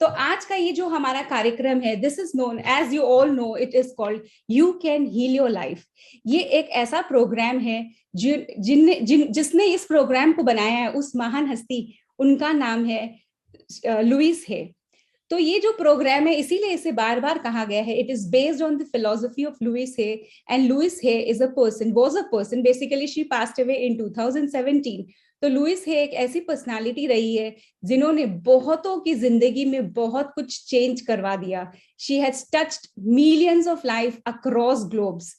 तो आज का ये जो हमारा कार्यक्रम है, this is known as you all know, it is called you can heal your life. ये एक ऐसा प्रोग्राम है जिसने इस प्रोग्राम को बनाया है, उस महान हस्ती, उनका नाम है लुइस है। तो ये जो प्रोग्राम है, इसीलिए इसे बार बार कहा गया है, it is based on the philosophy of Louise Hay. And Louise Hay is a person, was a person, basically she passed away in 2017। तो लुइस है एक ऐसी पर्सनालिटी रही है जिन्होंने बहुतों की जिंदगी में बहुत कुछ चेंज करवा दिया। She has touched millions of life across globes.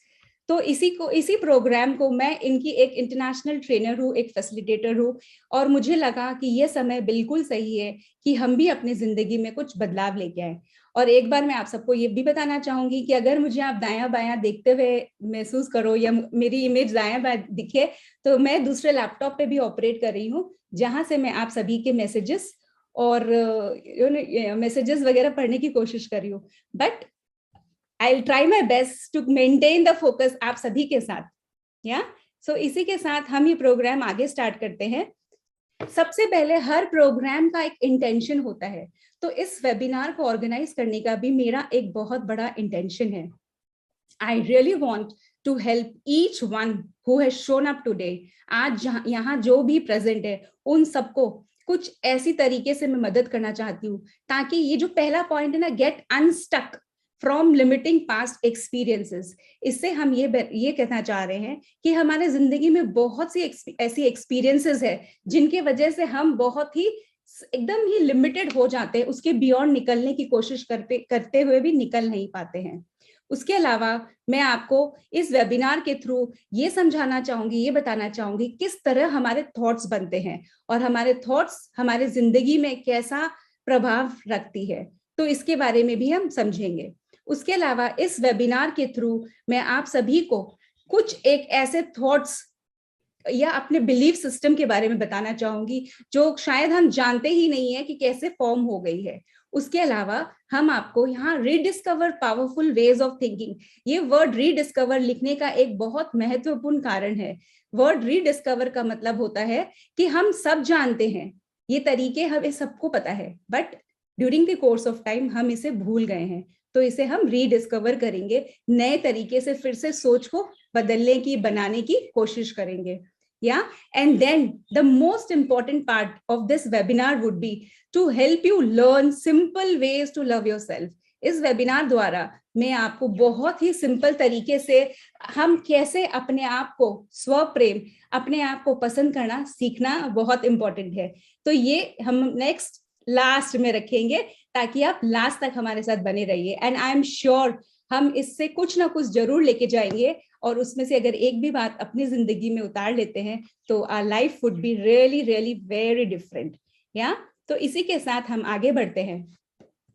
तो इसी प्रोग्राम को, मैं इनकी एक इंटरनेशनल ट्रेनर हूँ, एक फैसिलिटेटर हूँ, और मुझे लगा कि ये समय बिल्कुल सही है कि हम भी अपनी जिंदगी में कुछ बदलाव लेके आए। और एक बार मैं आप सबको ये भी बताना चाहूंगी कि अगर मुझे आप दायां बायां देखते हुए महसूस करो या मेरी इमेज दायां बायां दिखे, तो मैं दूसरे लैपटॉप पे भी ऑपरेट कर रही हूँ, जहां से मैं आप सभी के मैसेजेस और मैसेजेस वगैरह पढ़ने की कोशिश कर रही हूँ। But I will try my best to maintain the focus आप सभी के साथ। या सो इसी के साथ हम ये प्रोग्राम आगे स्टार्ट करते हैं। सबसे पहले हर प्रोग्राम का एक इंटेंशन होता है, तो इस वेबिनार को ऑर्गेनाइज करने का भी मेरा एक बहुत बड़ा इंटेंशन है। I really want to help each one who has shown up today. आज यहाँ जो भी प्रेजेंट है, उन सबको कुछ ऐसी तरीके से मैं मदद करना चाहती हूँ ताकि ये जो पहला पॉइंट है ना, get unstuck from limiting past experiences, इससे हम ये कहना चाह रहे हैं कि हमारे जिंदगी में बहुत सी ऐसी एक्सपीरियंसेस है जिनके वजह से हम बहुत ही एकदम ही लिमिटेड हो जाते हैं, उसके बियॉन्ड निकलने की कोशिश करते हुए भी निकल नहीं पाते हैं। उसके अलावा मैं आपको इस वेबिनार के थ्रू ये समझाना चाहूंगी, ये बताना चाहूंगी किस तरह हमारे थॉट्स बनते हैं और हमारे थॉट्स हमारे जिंदगी में कैसा प्रभाव रखती है, तो इसके बारे में भी हम समझेंगे। उसके अलावा इस वेबिनार के थ्रू मैं आप सभी को कुछ एक ऐसे थॉट्स या अपने बिलीफ सिस्टम के बारे में बताना चाहूंगी जो शायद हम जानते ही नहीं है कि कैसे फॉर्म हो गई है। उसके अलावा हम आपको यहाँ rediscover powerful ways of thinking, ये वर्ड रीडिस्कवर लिखने का एक बहुत महत्वपूर्ण कारण है। वर्ड रीडिस्कवर का मतलब होता है कि हम सब जानते हैं, ये तरीके हमें सबको पता है, but during the course of time हम इसे भूल गए हैं, तो इसे हम रीडिस्कवर करेंगे, नए तरीके से फिर से सोच को बदलने की, बनाने की कोशिश करेंगे। Yeah, and then the most important part of this webinar would be to help you learn simple ways to love yourself. इस वेबिनार द्वारा मैं आपको बहुत ही सिंपल तरीके से हम कैसे अपने आप को स्व प्रेम, अपने आप को पसंद करना सीखना बहुत इंपॉर्टेंट है। तो ये हम नेक्स्ट लास्ट में रखेंगे ताकि आप लास्ट तक हमारे साथ बने रहिए, एंड आई एम श्योर हम इससे कुछ ना कुछ जरूर लेके जाएंगे, और उसमें से अगर एक भी बात अपनी जिंदगी में उतार लेते हैं तो our life would be really really very different. या तो इसी के साथ हम आगे बढ़ते हैं।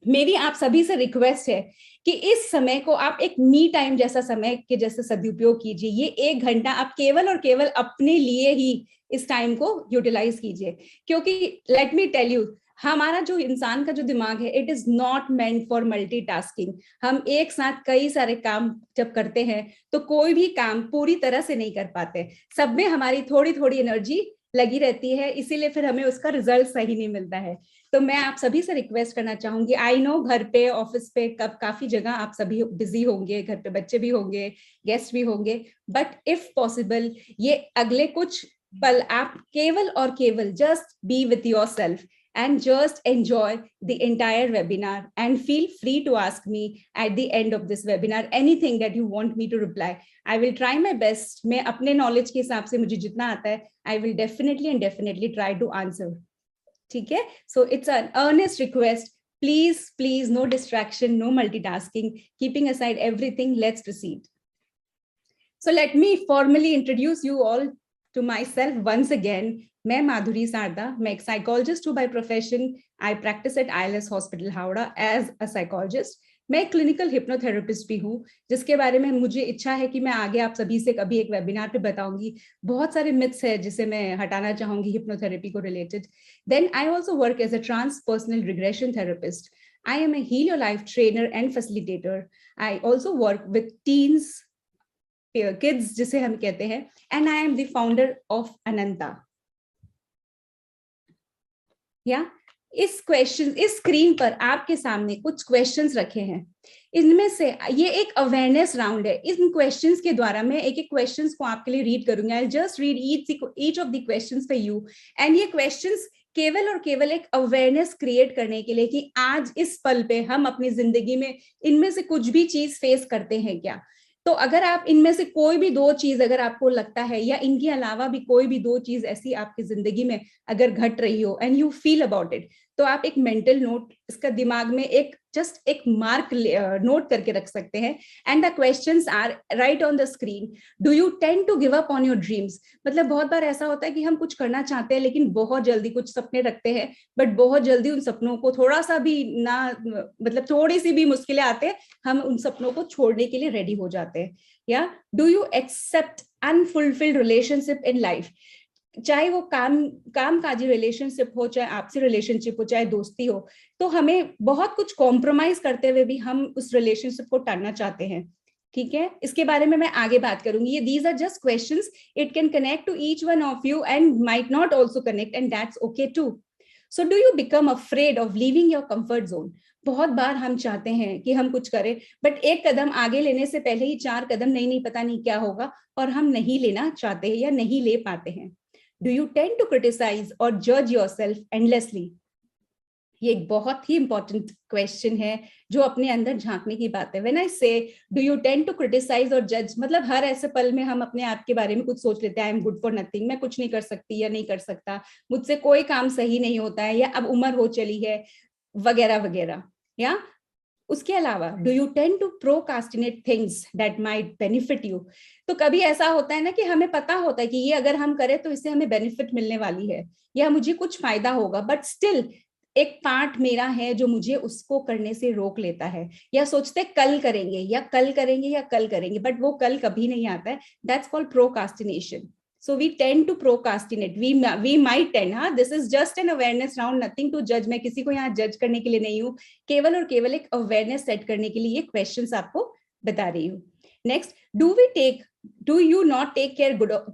मेरी आप सभी से रिक्वेस्ट है कि इस समय को आप एक मी टाइम जैसा समय के जैसे सदुपयोग कीजिए। ये 1 घंटा आप केवल और केवल अपने लिए ही इस टाइम को यूटिलाइज कीजिए, क्योंकि लेट मी टेल यू, हमारा जो इंसान का जो दिमाग है, it is not meant for multitasking. हम एक साथ कई सारे काम जब करते हैं तो कोई भी काम पूरी तरह से नहीं कर पाते, सब में हमारी थोड़ी थोड़ी एनर्जी लगी रहती है, इसीलिए फिर हमें उसका रिजल्ट सही नहीं मिलता है। तो मैं आप सभी से रिक्वेस्ट करना चाहूंगी, आई नो घर पे, ऑफिस पे, काफी जगह आप सभी बिजी होंगे, घर पे बच्चे भी होंगे, गेस्ट भी होंगे, बट इफ पॉसिबल ये अगले कुछ पल आप केवल और केवल just be with yourself and just enjoy the entire webinar, and feel free to ask me at the end of this webinar anything that you want me to reply. I will try my best. मैं अपने knowledge के हिसाब से मुझे जितना आता है, I will definitely try to answer. ठीक है? So it's an earnest request. Please, no distraction, no multitasking. Keeping aside everything, let's proceed. So let me formally introduce you all to myself once again. मैं माधुरी सारदा, मैं एक psychologist हूँ by profession. I practice at ILS hospital Howrah as a psychologist. मैं clinical hypnotherapist भी हूँ, जिसके बारे में मुझे इच्छा है कि मैं आगे आप सभी से कभी एक वेबिनार पे बताऊंगी। बहुत सारे मिथ्स है जिसे मैं हटाना चाहूंगी हिप्नोथेरेपी को related. Then I also work as a transpersonal regression therapist. I am a heal your life trainer and facilitator. I also work with teens, kids जिसे हम कहते हैं, and I am the founder of Ananta. या इस screen पर आपके सामने कुछ क्वेश्चंस रखे हैं। इनमें से ये एक अवेयरनेस राउंड है। इन क्वेश्चंस के द्वारा मैं एक एक क्वेश्चंस को आपके लिए रीड करूंगी। I just read each of the questions for you, and ये क्वेश्चंस केवल और केवल एक अवेयरनेस क्रिएट करने के लिए कि आज इस पल पे हम अपनी जिंदगी में इनमें से कुछ भी चीज फेस करते हैं क्या। तो अगर आप इनमें से कोई भी दो चीज अगर आपको लगता है, या इनके अलावा भी कोई भी दो चीज ऐसी आपकी जिंदगी में अगर घट रही हो and you feel about it, तो आप एक मेंटल नोट इसका दिमाग में एक जस्ट एक मार्क नोट करके रख सकते हैं। And the questions are right on the screen. Do you tend to give up on your dreams? मतलब बहुत बार ऐसा होता है कि हम कुछ करना चाहते हैं लेकिन बहुत जल्दी कुछ सपने रखते हैं, बट बहुत जल्दी उन सपनों को थोड़ा सा भी ना, मतलब थोड़ी सी भी मुश्किलें आते हैं, हम उन सपनों को छोड़ने के लिए रेडी हो जाते हैं। या do you accept unfulfilled relationship in life? चाहे वो कामकाजी रिलेशनशिप हो, चाहे आपसी रिलेशनशिप हो, चाहे दोस्ती हो, तो हमें बहुत कुछ कॉम्प्रोमाइज करते हुए भी हम उस रिलेशनशिप को टालना चाहते हैं। ठीक है, इसके बारे में मैं आगे बात करूंगी। ये these are just questions, it can connect to each one of you and might not also connect, and that's okay too. So do you become afraid of leaving your comfort zone? बहुत बार हम चाहते हैं कि हम कुछ करें, but एक कदम आगे लेने से पहले ही चार कदम नहीं पता नहीं क्या होगा, और हम नहीं लेना चाहते हैं या नहीं ले पाते हैं। Do you tend to criticize or judge yourself endlessly? ये एक बहुत ही इंपॉर्टेंट क्वेश्चन है जो अपने अंदर झांकने की बात है। When I say do you tend to criticize or judge, मतलब हर ऐसे पल में हम अपने आप के बारे में कुछ सोच लेते हैं, आई एम गुड फॉर नथिंग, मैं कुछ नहीं कर सकती या नहीं कर सकता, मुझसे कोई काम सही नहीं होता है, या अब उम्र हो चली है, वगैरह वगैरह। या उसके अलावा do you tend to procrastinate things that might benefit you? तो कभी ऐसा होता है ना कि हमें पता होता है कि ये अगर हम करें तो इससे हमें बेनिफिट मिलने वाली है या मुझे कुछ फायदा होगा, बट स्टिल एक पार्ट मेरा है जो मुझे उसको करने से रोक लेता है, या सोचते कल करेंगे या कल करेंगे या कल करेंगे, बट वो कल कभी नहीं आता है। That's called procrastination. So we tend to procrastinate. We might tend, हाँ, this is just an awareness round, nothing to judge. मैं किसी को यहाँ जज करने के लिए नहीं हूँ, केवल और केवल एक अवेयरनेस सेट करने के लिए ये क्वेश्चंस आपको बता रही हूँ. Next, do you not take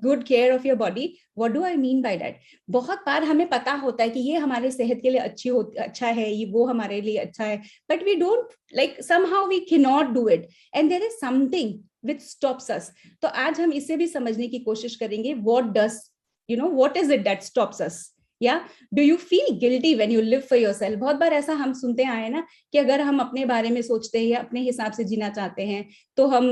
good care of your body? What do I mean by that? बहुत बार हमें पता होता है कि ये हमारे सेहत के लिए अच्छा है, ये वो हमारे लिए अच्छा है, but we don't, like somehow we cannot do it, and there is something which stops us. तो आज हम इसे भी समझने की कोशिश करेंगे. What is it that stops us? या do you feel guilty when you live for yourself? बहुत बार ऐसा हम सुनते आए ना कि अगर हम अपने बारे में सोचते हैं या अपने हिसाब से जीना चाहते हैं तो हम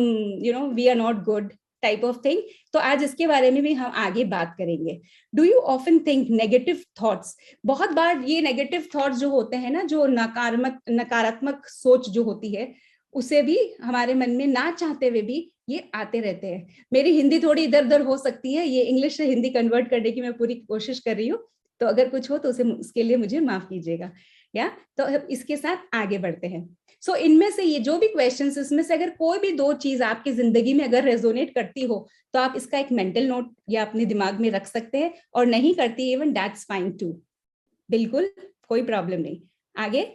we are not good type of thing. तो आज इसके बारे में भी हम आगे बात करेंगे. Do you often think negative thoughts? बहुत बार ये नेगेटिव थॉट्स जो होते हैं ना, जो नकारात्मक सोच जो होती है, उसे भी हमारे मन में ना चाहते हुए भी ये आते रहते हैं. मेरी हिंदी थोड़ी इधर उधर हो सकती है, ये इंग्लिश से हिंदी कन्वर्ट करने की मैं पूरी कोशिश कर रही हूँ, तो अगर कुछ हो तो उसके लिए मुझे माफ कीजिएगा. या तो इसके साथ आगे बढ़ते हैं. सो इनमें से ये जो भी क्वेश्चंस, इसमें से अगर कोई भी दो चीज आपकी जिंदगी में अगर रेजोनेट करती हो तो आप इसका एक मेंटल नोट या अपने दिमाग में रख सकते हैं, और नहीं करती इवन दैट्स फाइन टू, बिल्कुल कोई प्रॉब्लम नहीं. आगे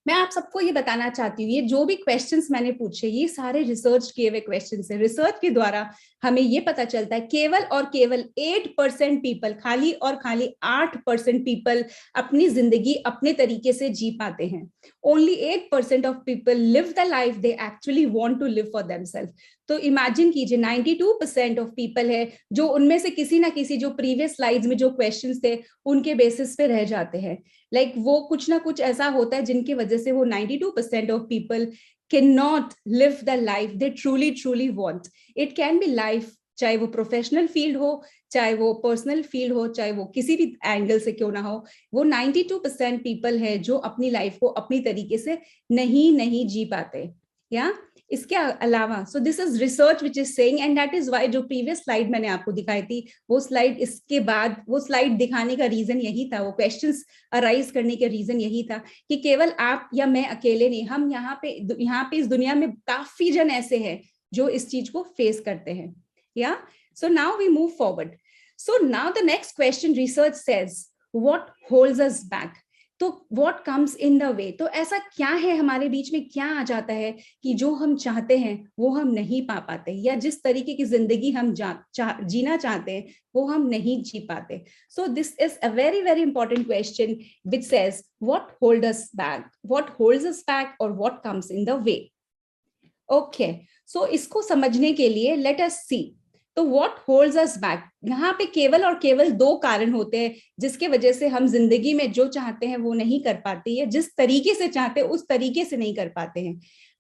मैं आप सबको ये बताना चाहती हूँ, ये जो भी क्वेश्चंस मैंने पूछे ये सारे रिसर्च किए हुए क्वेश्चंस हैं. रिसर्च के द्वारा हमें ये पता चलता है केवल और केवल 8% पीपल, खाली और खाली 8% पीपल अपनी जिंदगी अपने तरीके से जी पाते हैं. Only 8% of people live the life they actually want to live for themselves. तो इमेजिन कीजिए 92% ऑफ पीपल है जो उनमें से किसी ना किसी, जो प्रीवियस स्लाइड्स में जो क्वेश्चंस थे उनके बेसिस पे रह जाते हैं. लाइक वो कुछ ना कुछ ऐसा होता है जिनकी वजह से वो 92% of people can not live the life they truly want. It can B life, चाहे वो प्रोफेशनल फील्ड हो, चाहे वो पर्सनल फील्ड हो, चाहे वो किसी भी एंगल से क्यों ना हो, वो 92% पीपल है जो अपनी लाइफ को अपनी तरीके से नहीं जी पाते. या इसके अलावा, सो this is research which is saying, and that is why जो प्रीवियस स्लाइड मैंने आपको दिखाई थी, वो स्लाइड, इसके बाद वो स्लाइड दिखाने का रीजन यही था, वो क्वेश्चंस अराइज करने का रीजन यही था कि केवल आप या मैं अकेले नहीं, हम यहाँ पे इस दुनिया में काफी जन ऐसे हैं जो इस चीज को फेस करते हैं. Yeah so now we move forward. So now the next question, research says what holds us back? तो what comes in the way, तो ऐसा क्या है हमारे बीच में, क्या आ जाता है कि जो हम चाहते हैं वो हम नहीं पा पाते, या जिस तरीके की जिंदगी हम जीना चाहते हैं वो हम नहीं जी पाते. So this is a very very important question which says what hold us back, what holds us back और what comes in the way. Okay, so इसको समझने के लिए लेट अस सी. तो व्हाट होल्ड्स अस बैक, यहाँ पे केवल और केवल दो कारण होते हैं जिसके वजह से हम जिंदगी में जो चाहते हैं वो नहीं कर पाते, या जिस तरीके से चाहते हैं उस तरीके से नहीं कर पाते हैं.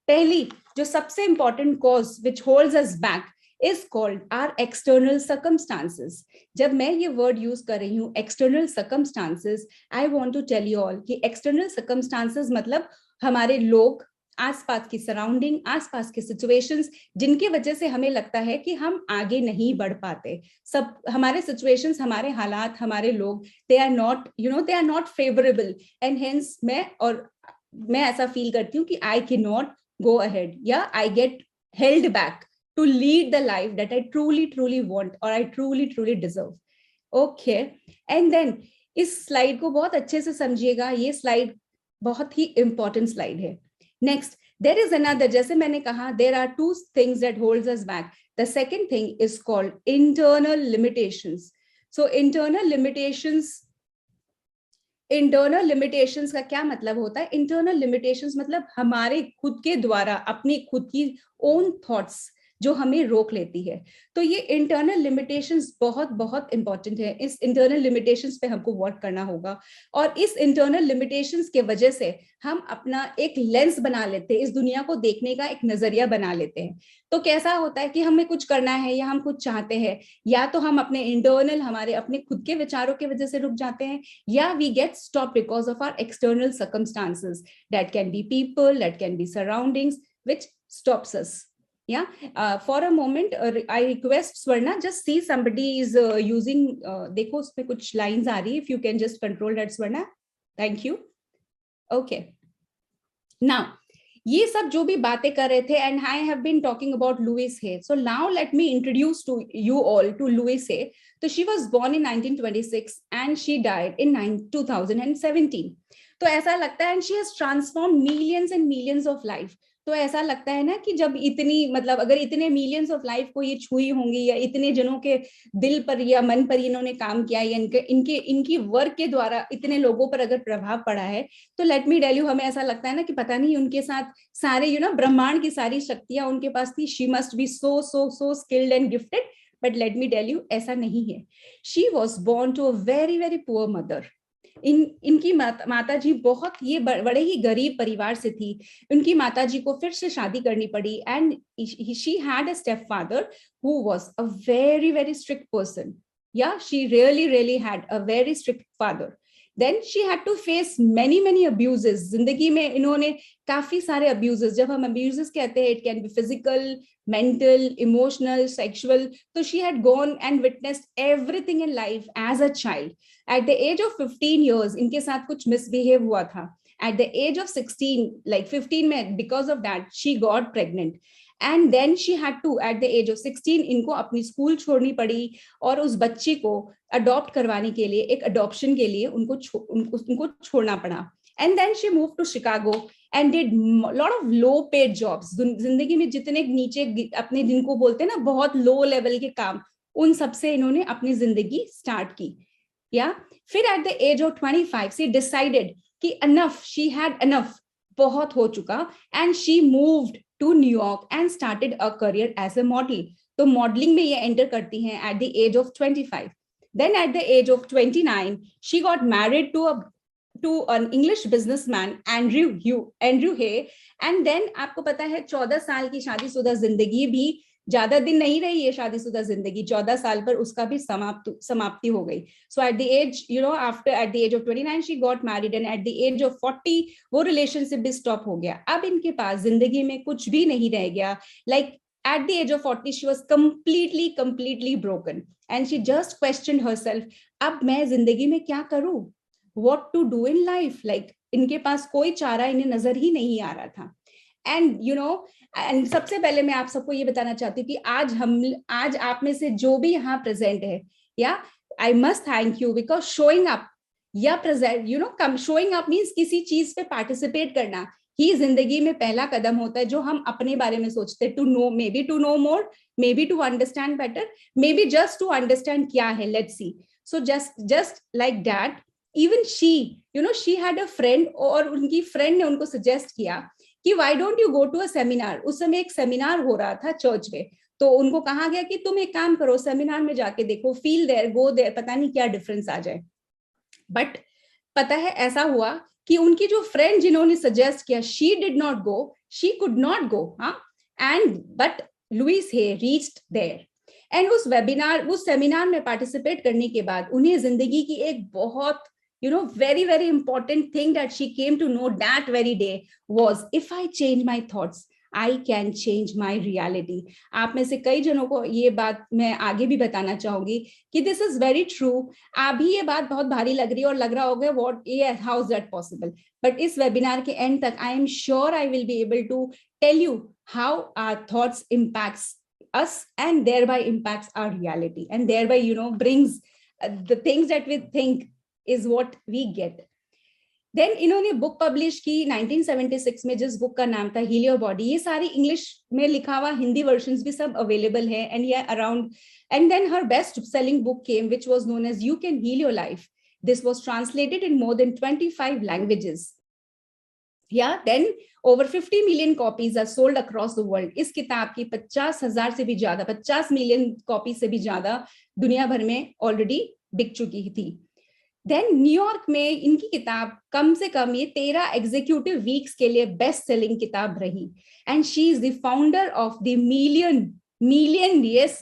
पहली जो सबसे important cause which holds us back is called our external circumstances. जब मैं ये वर्ड यूज कर रही हूँ external circumstances, I want to tell you all कि external circumstances मतलब हमारे लोग, आसपास की सराउंडिंग, आसपास के सिचुएशंस, जिनकी वजह से हमें लगता है कि हम आगे नहीं बढ़ पाते. सब हमारे सिचुएशंस, हमारे हालात, हमारे लोग, they are not they are not favourable, and hence मैं ऐसा फील करती हूँ कि I can not go ahead, yeah I get held back to lead the life that I truly want or I truly deserve. Okay, and then इस slide को बहुत अच्छे से समझिएगा, ये स्लाइड बहुत ही इंपॉर्टेंट स्लाइड है. नेक्स्ट, there is another, जैसे मैंने कहा, there are two things that holds us back. The second thing is called internal limitations. So internal limitations का क्या मतलब होता है? इंटरनल limitations मतलब हमारे खुद के द्वारा अपनी खुद की ओन थॉट्स जो हमें रोक लेती है. तो ये इंटरनल लिमिटेशंस बहुत बहुत इंपॉर्टेंट है. इस इंटरनल लिमिटेशंस पे हमको वर्क करना होगा, और इस इंटरनल लिमिटेशंस के वजह से हम अपना एक लेंस बना लेते हैं, इस दुनिया को देखने का एक नजरिया बना लेते हैं. तो कैसा होता है कि हमें कुछ करना है या हम कुछ चाहते हैं, या तो हम अपने इंटरनल, हमारे अपने खुद के विचारों की वजह से रुक जाते हैं, या we get stop because of our external circumstances. That can be people, that can be surroundings which stops us. Yeah, for a moment, I request Swarna, just see somebody is using, देखो उस पे कुछ lines आ रही है, if you can just control that, Swarna. Thank you. Okay. Now, ये सब जो भी बातें कर रहे थे, and I have been talking about Louise Hay. So now let me introduce to you all to Louise Hay. So she was born in 1926 and she died in 2017. तो ऐसा लगता है, and she has transformed millions and millions of life. तो ऐसा लगता है ना कि जब इतनी, मतलब अगर इतने मिलियंस ऑफ लाइफ को ये छुई होंगी, या इतने जनों के दिल पर या मन पर इन्होंने काम किया, या इनकी वर्क के द्वारा इतने लोगों पर अगर प्रभाव पड़ा है, तो लेट मी टेल यू, हमें ऐसा लगता है ना कि पता नहीं उनके साथ सारे ब्रह्मांड की सारी शक्तियां उनके पास थी. She must be so skilled and gifted, but let me tell you, ऐसा नहीं है. She was born to a very very poor mother. इनकी माता जी बहुत ये बड़े ही गरीब परिवार से थी. उनकी माता जी को फिर से शादी करनी पड़ी, and she had a step father who was a very very strict person. Yeah she really had a very strict father. Then she had to face many abuses. जिंदगी में इन्होंने काफी सारे अब्यूजेस, जब हम अब्यूजेस कहते हैं, it can B physical, mental, emotional, sexual. So she had gone and witnessed everything in life as a child. At the age of 15 years, इनके साथ कुछ misbehave हुआ था. At the age of 16, like 15 में, because of that, she got pregnant. And then she had to, at the age of 16, इनको अपनी school छोड़नी पड़ी, और उस बच्ची को अडॉप्ट करवाने के लिए, एक अडॉप्शन के लिए उनको छोड़ना पड़ा. And then she moved to Chicago and did lot of low paid jobs. जिंदगी में जितने नीचे अपने, जिनको बोलते हैं ना बहुत लो लेवल के काम, उन सबसे इन्होंने अपनी जिंदगी स्टार्ट की. या फिर at the age of 25 she decided कि enough, she had enough, बहुत हो चुका, and she moved to New York and started a career as a model. तो मॉडलिंग में ये एंटर करती हैं at the age of 25. Then at the age of 29 she got married to an English businessman, Andrew Hay. And then आपको पता है 14 साल की शादीशुदा जिंदगी भी ज्यादा दिन नहीं रही है. शादीशुदा जिंदगी 14 साल पर उसका भी समाप्ति हो गई. So at the age, at the age of 29 she got married, and at the age of 40 वो रिलेशनशिप भी स्टॉप हो गया. अब इनके पास जिंदगी में कुछ भी नहीं रह गया. Like at the age of 40 she was completely broken, and she just questioned herself, अब मैं जिंदगी में क्या करूं, what to do in life. Like इनके पास कोई चारा इन्हें नजर ही नहीं आ रहा था. एंड सबसे पहले मैं आप सबको ये बताना चाहती हूँ कि आज आप में से जो भी यहाँ प्रेजेंट है, yeah I must thank you because showing up yeah present, you know, come showing up means किसी चीज पे पार्टिसिपेट करना ही जिंदगी में पहला कदम होता है जो हम अपने बारे में सोचते हैं, to know, maybe to know more, maybe to understand better, maybe just to understand क्या है, let's see. So just like that, even she, you know, she had a friend, और उनकी friend ने उनको suggest किया कि why don't you go to a seminar. उस समय एक सेमिनार हो रहा था चर्च में, तो उनको कहा गया कि तुम एक काम करो, सेमिनार में जाके देखो, फील देयर, गो देयर, पता नहीं क्या डिफरेंस आ जाए. बट पता है ऐसा हुआ कि उनकी जो फ्रेंड जिन्होंने सजेस्ट किया, she did not go, she could not go. हाँ, and but Louise he reached there. And उस वेबिनार, उस सेमिनार में पार्टिसिपेट करने के बाद उन्हें जिंदगी की एक बहुत, you know, very very important thing that she came to know that very day was, if I change my thoughts, I can change my reality. आप में से कई जनों को ये बात मैं आगे भी बताना चाहूंगी कि दिस इज वेरी ट्रू. अभी ये बात बहुत भारी लग रही है और लग रहा होगा व्हाट, ये how is that possible, but इस वेबिनार के एंड तक I am sure I will be able to tell you how our thoughts impacts us and thereby impacts our reality and thereby, you know, brings the things that we think is what we get. Then इन्होंने book publish की 1976 में, जिस book का नाम था heal your body. ये सारी English में लिखा हुआ, हिंदी वर्जन्स भी सब अवेलेबल है, एंड ये around. And then her best selling book came which was known as you can heal your life. This was translated in more than 25 languages. Yeah, then over 50 million copies are sold across the world. इस किताब की 50,000 से भी ज्यादा, 50 million copy से भी ज्यादा दुनिया भर में ऑलरेडी बिक चुकी थी. देन न्यूयॉर्क में इनकी किताब कम से कम ये 13 एग्जीक्यूटिव वीक्स के लिए बेस्ट सेलिंग किताब रही. And she is the founder of the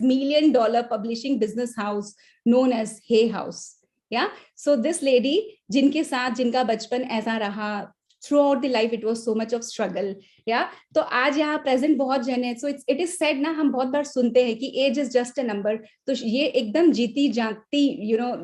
million dollar publishing business house known as Hay House. Yeah, so this lady, जिनके साथ जिनका बचपन ऐसा रहा, throughout the life it was so much of struggle. Yeah, तो आज यहाँ प्रेजेंट बहुत जन है. सो इट इज सेड ना, हम बहुत बार सुनते हैं कि age is just a number. तो ये एकदम जीती जागती, यू नो,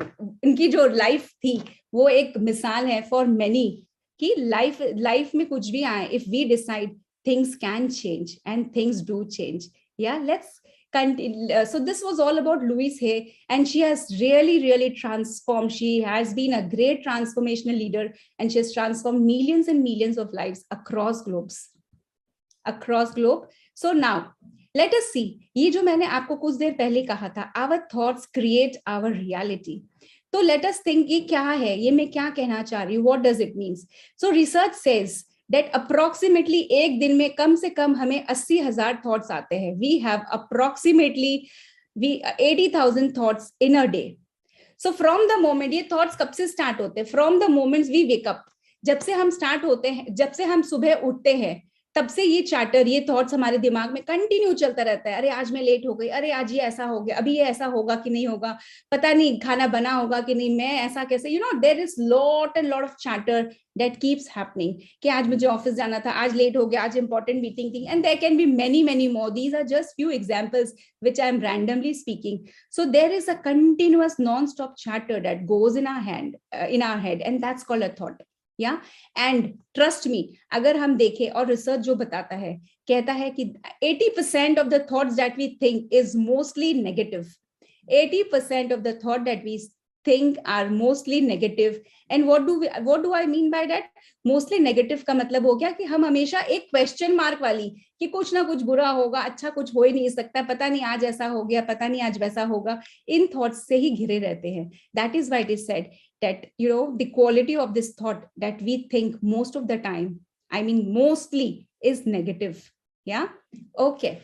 इनकी जो लाइफ थी वो एक मिसाल है फॉर मेनी कि लाइफ में कुछ भी आए, if we decide, things can change and things do change. या let's continue. So this was all about Louise Hay, and she has really transformed. She has been a great transformational leader, and she has transformed millions and millions of lives across globe. So now let us see, ये जो मैंने आपको कुछ देर पहले कहा था, our thoughts create our reality. तो let us think ये क्या है, ये मैं क्या कहना चाह रही हूँ, what does it mean? So research says that approximately एक दिन में कम से कम हमें 80,000 थॉट्स आते हैं. We have approximately 80,000 thoughts in a day. So from the moment, ये थॉट्स कब से स्टार्ट होते हैं? From the moment we wake up, जब से हम स्टार्ट होते हैं, जब से हम सुबह उठते हैं, तब से ये चार्टर, ये थॉट्स हमारे दिमाग में कंटिन्यू चलता रहता है. अरे आज मैं लेट हो गई, अरे आज ये ऐसा हो गया, अभी ये ऐसा होगा कि नहीं होगा, पता नहीं खाना बना होगा कि नहीं, मैं ऐसा कैसे, you know, there is lot and lot of chatter that keeps happening कि आज मुझे ऑफिस जाना था, आज लेट हो गया, आज इंपॉर्टेंट मीटिंग थी, and there can be many more. These are just few examples which I am randomly speaking. So there is a continuous non-stop chatter that goes in our head, and that's called a thought. Yeah, and trust me, अगर हम देखें, और research जो बताता है, कहता है कि 80% of the thoughts that we think is mostly negative. 80% of the thought that we think are mostly negative. And what do I mean by that? Mostly negative का मतलब हो गया कि हम हमेशा एक क्वेश्चन मार्क वाली, कि कुछ ना कुछ बुरा होगा, अच्छा कुछ हो ही नहीं सकता, पता नहीं आज ऐसा हो गया, पता नहीं आज वैसा होगा, इन थॉट्स से ही घिरे रहते हैं. That is why it is said that, you know, the quality of this thought that we think most of the time, I mean mostly, is negative. Yeah, okay.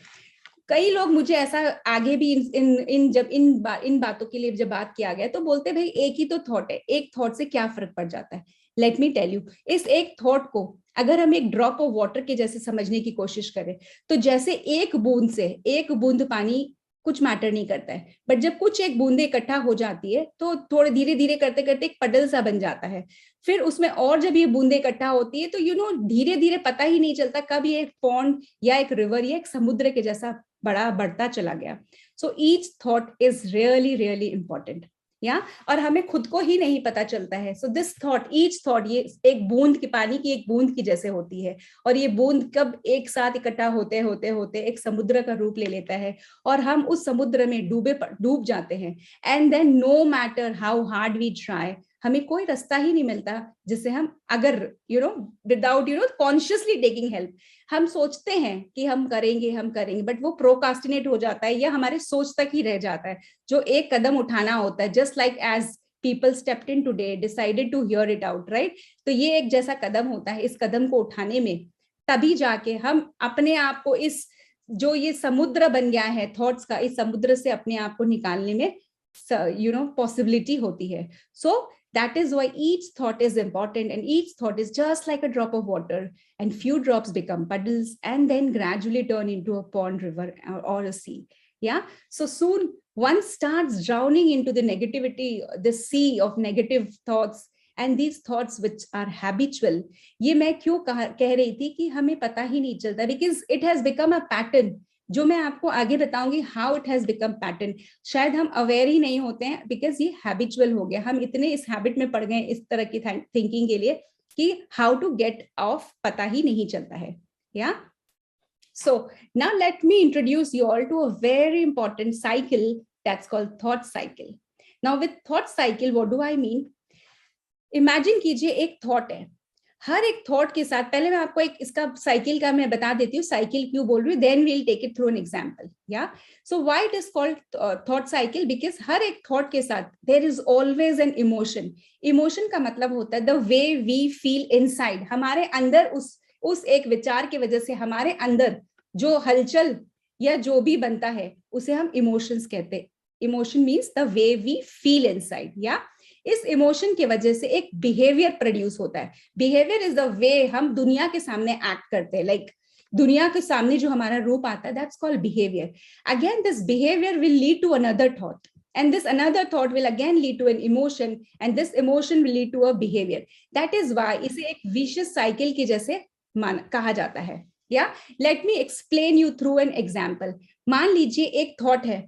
कई लोग मुझे ऐसा आगे भी इन बातों के लिए जब बात किया गया तो बोलते भाई एक ही तो थॉट है, एक थॉट से क्या फर्क पड़ जाता है. लेट मी टेल यू, इस एक थॉट को अगर हम एक ड्रॉप ऑफ वाटर के जैसे समझने की कोशिश करें, तो जैसे एक बूंद पानी कुछ मैटर नहीं करता है, बट जब कुछ एक बूंदे इकट्ठा हो जाती है तो थोड़े धीरे धीरे करते करते एक पडल सा बन जाता है. फिर उसमें और जब ये बूंदे इकट्ठा होती है तो यू नो धीरे धीरे पता ही नहीं चलता कब ये एक पॉन्ड या एक रिवर या एक समुद्र के जैसा बढ़ता चला गया. So each thought is really important. या और हमें खुद को ही नहीं पता चलता है. So this thought, each thought, ये एक बूंद की, पानी की एक बूंद की जैसे होती है, और ये बूंद कब एक साथ इकट्ठा होते होते एक समुद्र का रूप ले लेता है, और हम उस समुद्र में डूब जाते हैं. And then no matter how hard we try, हमें कोई रास्ता ही नहीं मिलता जिससे हम, अगर विदाउट कॉन्शियसली टेकिंग हेल्प, हम सोचते हैं कि हम करेंगे, बट वो प्रोकास्टिनेट हो जाता है या हमारे सोच तक ही रह जाता है। जो एक कदम उठाना होता है, just like as people stepped in today, decided to hear it out, right? तो ये एक जैसा कदम होता है, इस कदम को उठाने में तभी जाके हम अपने आप को इस जो ये समुद्र बन गया है थॉट्स का, इस समुद्र से अपने आप को निकालने में पॉसिबिलिटी होती है। सो that is why each thought is important, and each thought is just like a drop of water, and few drops become puddles and then gradually turn into a pond, river, or a sea. Yeah, so soon one starts drowning into the negativity, the sea of negative thoughts, and these thoughts which are habitual. ये मैं क्यों कह रही थी कि हमें पता ही नहीं चलता, because it has become a pattern. जो मैं आपको आगे बताऊंगी how it has become pattern, शायद हम अवेयर ही नहीं होते हैं, बिकॉज ये हैबिचुअल हो गया, हम इतने इस हैबिट में पड़ गए इस तरह की थिंकिंग के लिए कि हाउ टू गेट ऑफ पता ही नहीं चलता है। या so now let me introduce you all to a very important cycle that's called thought cycle. Now with thought cycle, what do I mean? Imagine कीजिए एक थॉट है, हर एक थॉट के साथ, पहले मैं आपको एक इसका साइकिल का मैं बता देती हूँ, साइकिल क्यों बोल रही हूँ, then we'll take it through an example. Yeah so why it is called thought cycle, because हर एक थॉट के साथ there is always an emotion. Emotion का मतलब होता है the way we feel inside, हमारे अंदर उस एक विचार की वजह से हमारे अंदर जो हलचल या जो भी बनता है उसे हम इमोशंस कहते हैं। Emotion means the way we feel inside. या इस इमोशन की वजह से एक बिहेवियर प्रोड्यूस होता है। बिहेवियर इज द वे हम दुनिया के सामने एक्ट करते हैं, लाइक दुनिया के सामने जो हमारा रूप आता है, that's called behaviour. Again this behaviour will lead to another thought, and this another thought will again lead to an emotion, and this emotion will lead to a behavior. That is why इसे एक vicious cycle के जैसे कहा जाता है। या let me explain you through an example. मान लीजिए एक थॉट है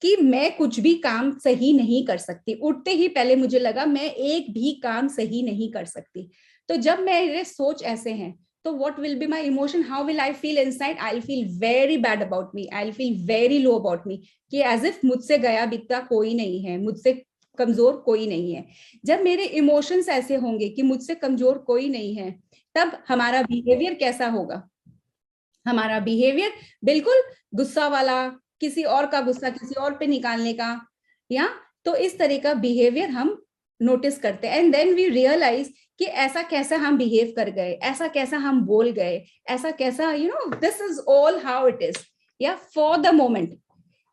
कि मैं कुछ भी काम सही नहीं कर सकती, उठते ही पहले मुझे लगा मैं एक भी काम सही नहीं कर सकती। तो जब मेरे सोच ऐसे हैं तो what will be my emotion, how will I feel inside? I'll feel very bad about me, I'll feel very low about me, कि as if मुझसे गया बीता कोई नहीं है, मुझसे कमजोर कोई नहीं है। जब मेरे इमोशंस ऐसे होंगे कि मुझसे कमजोर कोई नहीं है, तब हमारा बिहेवियर कैसा होगा? हमारा बिहेवियर बिल्कुल गुस्सा वाला, किसी और का गुस्सा किसी और पे निकालने का, या तो इस तरह का बिहेवियर हम नोटिस करते हैं। एंड देन वी रियलाइज कि ऐसा कैसा हम बिहेव कर गए, ऐसा कैसा हम बोल गए, ऐसा कैसा this is all how it is. Yeah for the moment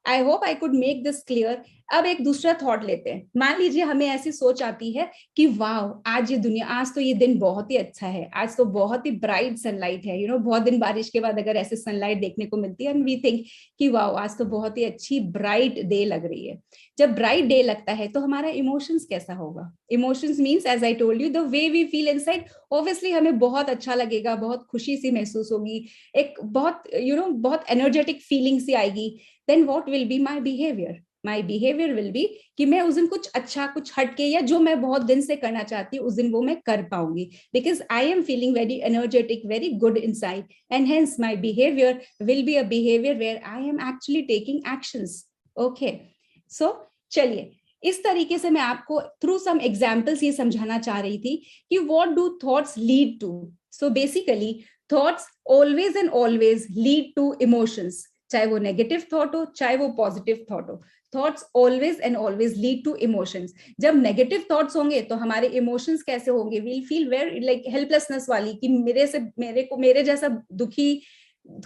I hope I could make this clear. अब एक दूसरा थॉट लेते हैं। मान लीजिए हमें ऐसी सोच आती है कि वाह आज ये दुनिया, आज तो ये दिन बहुत ही अच्छा है, आज तो बहुत ही ब्राइट सनलाइट है, बहुत दिन बारिश के बाद अगर ऐसे सनलाइट देखने को मिलती है, एंड वी थिंक कि वाह आज तो बहुत ही अच्छी ब्राइट डे लग रही है। जब ब्राइट डे लगता है तो हमारा इमोशंस कैसा होगा? Emotions means as I told you the way we feel inside. Obviously हमें बहुत अच्छा लगेगा, बहुत खुशी सी महसूस होगी, एक बहुत बहुत एनर्जेटिक फीलिंग सी आएगी। Then what will be my behaviour? My behaviour will be कि मैं उस दिन कुछ अच्छा, कुछ हटके, या जो मैं बहुत दिन से करना चाहती हूँ उस दिन वो मैं कर पाऊंगी, because I am feeling very energetic, very good inside, and hence my behaviour will be a behaviour where I am actually taking actions. Okay, so चलिए इस तरीके से मैं आपको थ्रू सम एग्जाम्पल्स ये समझाना चाह रही थी कि what do thoughts lead to. So basically thoughts always and always lead to emotions, चाहे वो नेगेटिव थॉट हो चाहे वो पॉजिटिव थॉट हो। Thoughts always and always lead to emotions. जब नेगेटिव थॉट्स होंगे तो हमारे इमोशंस कैसे होंगे? Will feel very like helplessness वाली, कि मेरे जैसा दुखी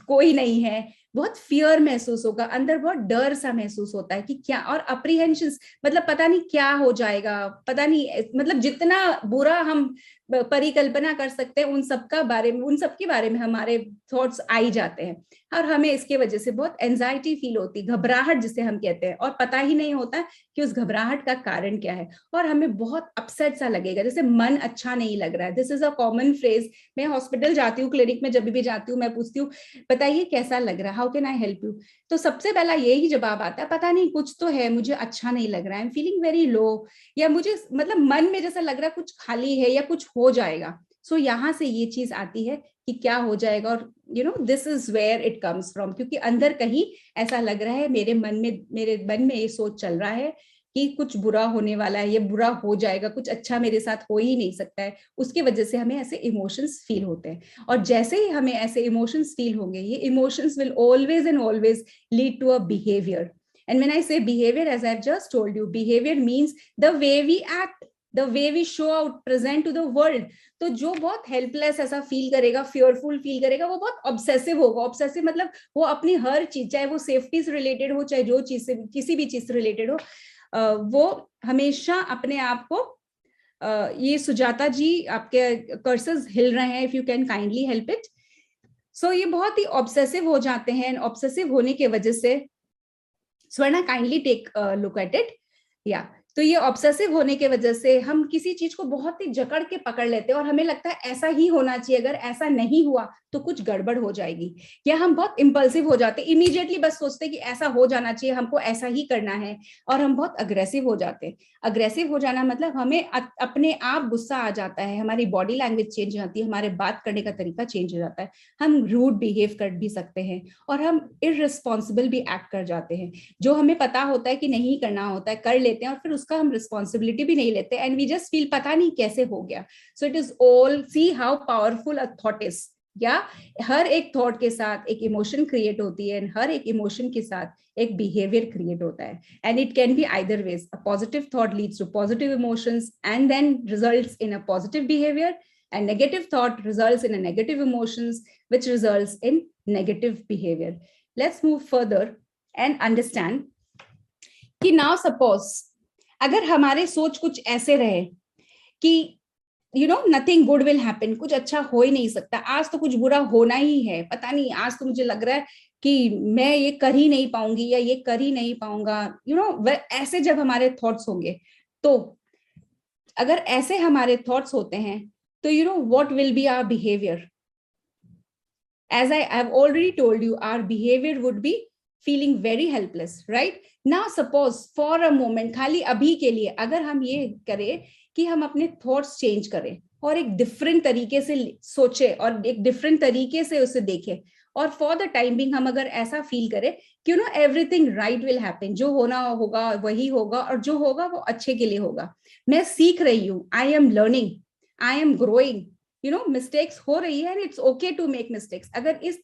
कोई नहीं है, बहुत फियर महसूस होगा, अंदर बहुत डर सा महसूस होता है कि क्या, और अप्रीहेंशंस, मतलब पता नहीं क्या हो जाएगा, पता नहीं, मतलब जितना बुरा हम परिकल्पना कर सकते हैं उन सबके बारे में हमारे थॉट्स आ ही जाते हैं, और हमें इसके वजह से बहुत एंजाइटी फील होती, घबराहट जिसे हम कहते हैं, और पता ही नहीं होता कि उस घबराहट का कारण क्या है, और हमें बहुत अपसेट सा लगेगा, जैसे मन अच्छा नहीं लग रहा है। This is a common phrase. मैं हॉस्पिटल जाती हूँ, क्लिनिक में जब भी जाती हूँ, मैं पूछती हूँ बताइए कैसा लग रहा है, how can I help you? तो सबसे पहला यही जवाब आता है, पता नहीं कुछ तो है, मुझे अच्छा नहीं लग रहा है, आई एम फीलिंग वेरी लो, या मुझे मतलब मन में जैसा लग रहा है कुछ खाली है या कुछ हो जाएगा। सो यहाँ से ये चीज आती है कि क्या हो जाएगा, और this is where it comes from, क्योंकि अंदर कहीं ऐसा लग रहा है, मेरे मन में ये सोच चल रहा है कि कुछ बुरा होने वाला है, ये बुरा हो जाएगा, कुछ अच्छा मेरे साथ हो ही नहीं सकता है, उसकी वजह से हमें ऐसे इमोशंस फील होते हैं। और जैसे ही हमें ऐसे इमोशंस फील होंगे, ये emotions will always and always lead to a behaviour. And when I say behavior, as I've just told you, behavior means the way we act, the way we show out, present to the world. तो जो बहुत helpless ऐसा feel करेगा, fearful feel करेगा, वो बहुत obsessive होगा. Obsessive मतलब वो अपनी हर चीज, चाहे वो सेफ्टी से रिलेटेड हो, चाहे जो चीज से, किसी भी चीज से रिलेटेड हो, वो हमेशा अपने आप को, ये सुजाता जी आपके कर्सर्स हिल रहे हैं, if you can kindly help it. So ये बहुत ही ऑब्सेसिव हो जाते हैं. ऑब्सेसिव होने के वजह से, Swarna kindly take look at it. या तो ये ऑब्सेसिव होने के वजह से हम किसी चीज को बहुत ही जकड़ के पकड़ लेते हैं और हमें लगता है ऐसा ही होना चाहिए, अगर ऐसा नहीं हुआ तो कुछ गड़बड़ हो जाएगी. या हम बहुत इंपल्सिव हो जाते हैं, इमीडिएटली बस सोचते हैं कि ऐसा हो जाना चाहिए, हमको ऐसा ही करना है, और हम बहुत अग्रेसिव हो जाते हैं. अग्रेसिव हो जाना मतलब हमें अपने आप गुस्सा आ जाता है, हमारी बॉडी लैंग्वेज चेंज हो जाती है, हमारे बात करने का तरीका चेंज हो जाता है, हम रूड बिहेव कर भी सकते हैं, और हम इररिस्पॉन्सिबल भी एक्ट कर जाते हैं. जो हमें पता होता है कि नहीं करना होता है, कर लेते हैं, और फिर उसका हम रिस्पॉन्सिबिलिटी भी नहीं लेते, एंड वी जस्ट फील पता नहीं कैसे हो गया. So it is all, see how powerful a thought is. या हर एक थॉट के साथ एक इमोशन क्रिएट होती है, एंड हर एक इमोशन के साथ एक बिहेवियर क्रिएट होता है. And it can be either ways. A positive thought leads to positive emotions and then results in a positive behaviour, and negative thought results in a negative emotions, which results in negative behavior. Let's move further and understand कि now suppose अगर हमारे सोच कुछ ऐसे रहे कि nothing good will happen, कुछ अच्छा हो ही नहीं सकता, आज तो कुछ बुरा होना ही है, पता नहीं आज तो मुझे लग रहा है कि मैं ये कर ही नहीं पाऊंगी या ये कर ही नहीं पाऊंगा, ऐसे जब हमारे थॉट्स होंगे, तो अगर ऐसे हमारे थॉट्स होते हैं, तो what will be our behavior? As I have already told you, our behavior would be feeling very helpless, right? Now suppose for a moment, खाली अभी के लिए अगर हम ये करें कि हम अपने थॉट्स चेंज करें और एक डिफरेंट तरीके से सोचे और एक डिफरेंट तरीके से उसे देखें, और फॉर द टाइम बिंग हम अगर ऐसा फील करें कि एवरीथिंग राइट विल हैपन, जो होना होगा वही होगा, और जो होगा वो अच्छे के लिए होगा, मैं सीख रही हूँ, I am learning, I am growing, mistakes हो रही है, and it's okay to make mistakes. अगर इस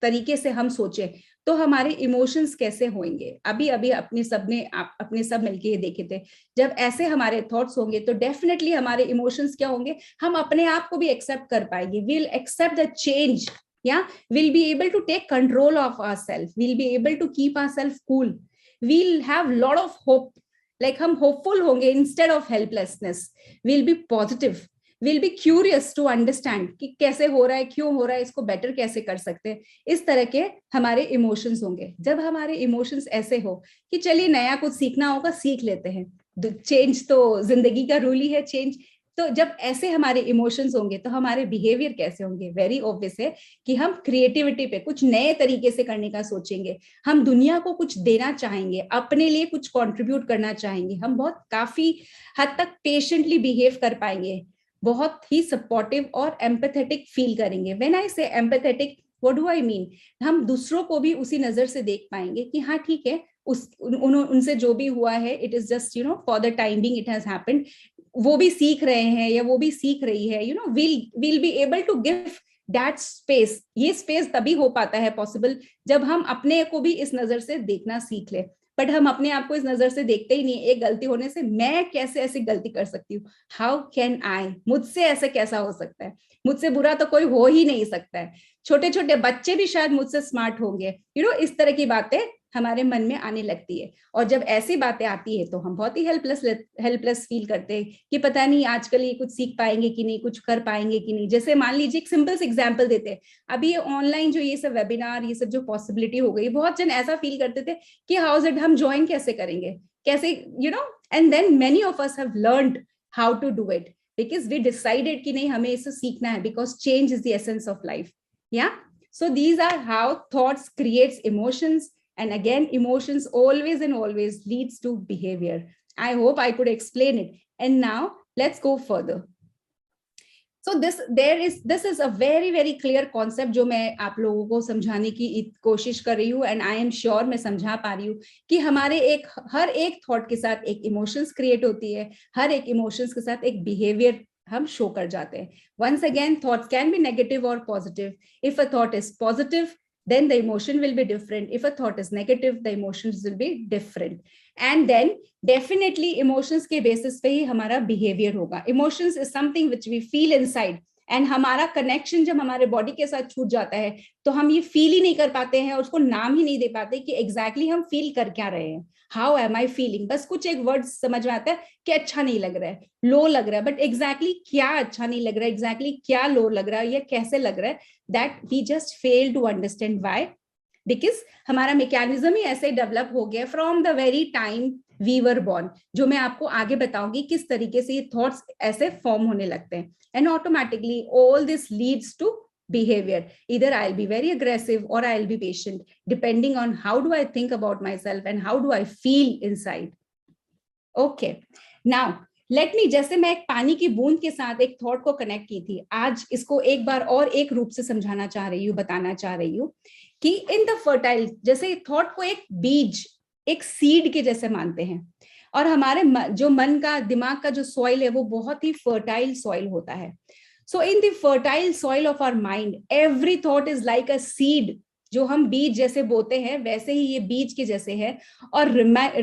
तरीके से हम सोचे तो हमारे इमोशंस कैसे होंगे. अभी अपने सब मिलके ये देखे थे, जब ऐसे हमारे थॉट्स होंगे तो डेफिनेटली हमारे इमोशंस क्या होंगे, हम अपने आप को भी एक्सेप्ट कर पाएंगे, विल एक्सेप्ट द चेंज, या will be able to take control of ourself, will be able to keep ourself cool, will have lot of hope, like हम होपफुल होंगे instead of helplessness, will be positive, will be curious to understand कि कैसे हो रहा है, क्यों हो रहा है, इसको बेटर कैसे कर सकते हैं. इस तरह के हमारे इमोशंस होंगे. जब हमारे इमोशंस ऐसे हो कि चलिए नया कुछ सीखना होगा, सीख लेते हैं, चेंज तो जिंदगी का रूल ही है, चेंज. तो जब ऐसे हमारे इमोशंस होंगे तो हमारे बिहेवियर कैसे होंगे. वेरी ऑब्वियस है कि हम क्रिएटिविटी पे कुछ नए तरीके से करने का सोचेंगे, हम दुनिया को कुछ देना चाहेंगे, अपने लिए कुछ कंट्रीब्यूट करना चाहेंगे, हम बहुत काफी हद तक पेशेंटली बिहेव कर पाएंगे, बहुत ही सपोर्टिव और एम्पैथेटिक फील करेंगे. व्हेन आई से empathetic, what do I mean, हम दूसरों को भी उसी नजर से देख पाएंगे कि हाँ ठीक है, उनसे जो भी हुआ है, it is just for the time Bing it has happened, वो भी सीख रहे हैं या वो भी सीख रही है, will be able to give that space. ये स्पेस तभी हो पाता है पॉसिबल जब हम अपने को भी इस नजर से देखना सीख ले. बट हम अपने आप को इस नजर से देखते ही नहीं. एक गलती होने से मैं कैसे ऐसी गलती कर सकती हूँ, हाउ कैन आई, मुझसे ऐसे कैसा हो सकता है, मुझसे बुरा तो कोई हो ही नहीं सकता है, छोटे छोटे बच्चे भी शायद मुझसे स्मार्ट होंगे, इस तरह की बातें हमारे मन में आने लगती है. और जब ऐसी बातें आती है तो हम बहुत ही हेल्पलेस फील करते हैं कि पता नहीं आजकल ये कुछ सीख पाएंगे कि नहीं, कुछ कर पाएंगे कि नहीं. जैसे मान लीजिए एक सिंपल से एग्जांपल देते हैं, अभी ये ऑनलाइन जो ये सब वेबिनार, ये सब जो पॉसिबिलिटी हो गई, बहुत जन ऐसा फील करते थे कि हाउ इट, हम ज्वाइन कैसे करेंगे, कैसे, and then many of us have learned how to do it, because we decided कि नहीं हमें इसे सीखना है, because change is the essence of life. Yeah so these are how thoughts creates emotions. And again, emotions always and always leads to behavior. I hope I could explain it. And now let's go further. So this is a very very clear concept जो मैं आप लोगों को समझाने की कोशिश कर रही हूँ, एंड आई एम श्योर मैं समझा पा रही हूँ कि हमारे हर एक थॉट के साथ एक इमोशंस क्रिएट होती है, हर एक इमोशंस के साथ एक बिहेवियर हम शो कर जाते हैं. Once again, thoughts can be negative और positive. If a thought is positive, then the emotion will be different. If a thought is negative, the emotions will be different. And then definitely emotions के basis पे ही हमारा behavior होगा. Emotions is something which we feel inside. And हमारा connection जब हमारे body के साथ छूट जाता है तो हम ये फील ही नहीं कर पाते हैं, उसको नाम ही नहीं दे पाते कि एग्जैक्टली हम फील कर क्या रहे हैं. हाउ एम आई फीलिंग, बस कुछ एक वर्ड समझ में आता है कि अच्छा नहीं लग रहा है, लो लग रहा है, बट एग्जैक्टली क्या अच्छा नहीं लग रहा है, एग्जैक्टली क्या लो लग रहा है या कैसे लग रहा है, that we just fail to understand why. Because हमारा मैकेनिज्म ही ऐसे डेवलप हो गया from the very time we were born, जो मैं आपको आगे बताऊंगी किस तरीके से ये थॉट्स ऐसे फॉर्म होने लगते हैं. And automatically all this leads to behavior. Either I'll be very aggressive or I'll be patient, depending on how do I think about myself and how do I feel inside. Okay, now let me, जैसे मैं एक पानी की बूंद के साथ एक thought को कनेक्ट की थी, आज इसको एक बार और एक रूप से समझाना चाह रही हूँ, बताना चाह रही हूँ कि इन द फर्टाइल, जैसे थॉट को एक बीज, एक सीड के जैसे मानते हैं, और हमारे जो मन का, दिमाग का जो सॉइल है वो बहुत ही फर्टाइल सॉइल होता है. So in the fertile soil of our mind, every thought is like a seed. जो हम बीज जैसे बोते हैं वैसे ही ये बीज के जैसे है. और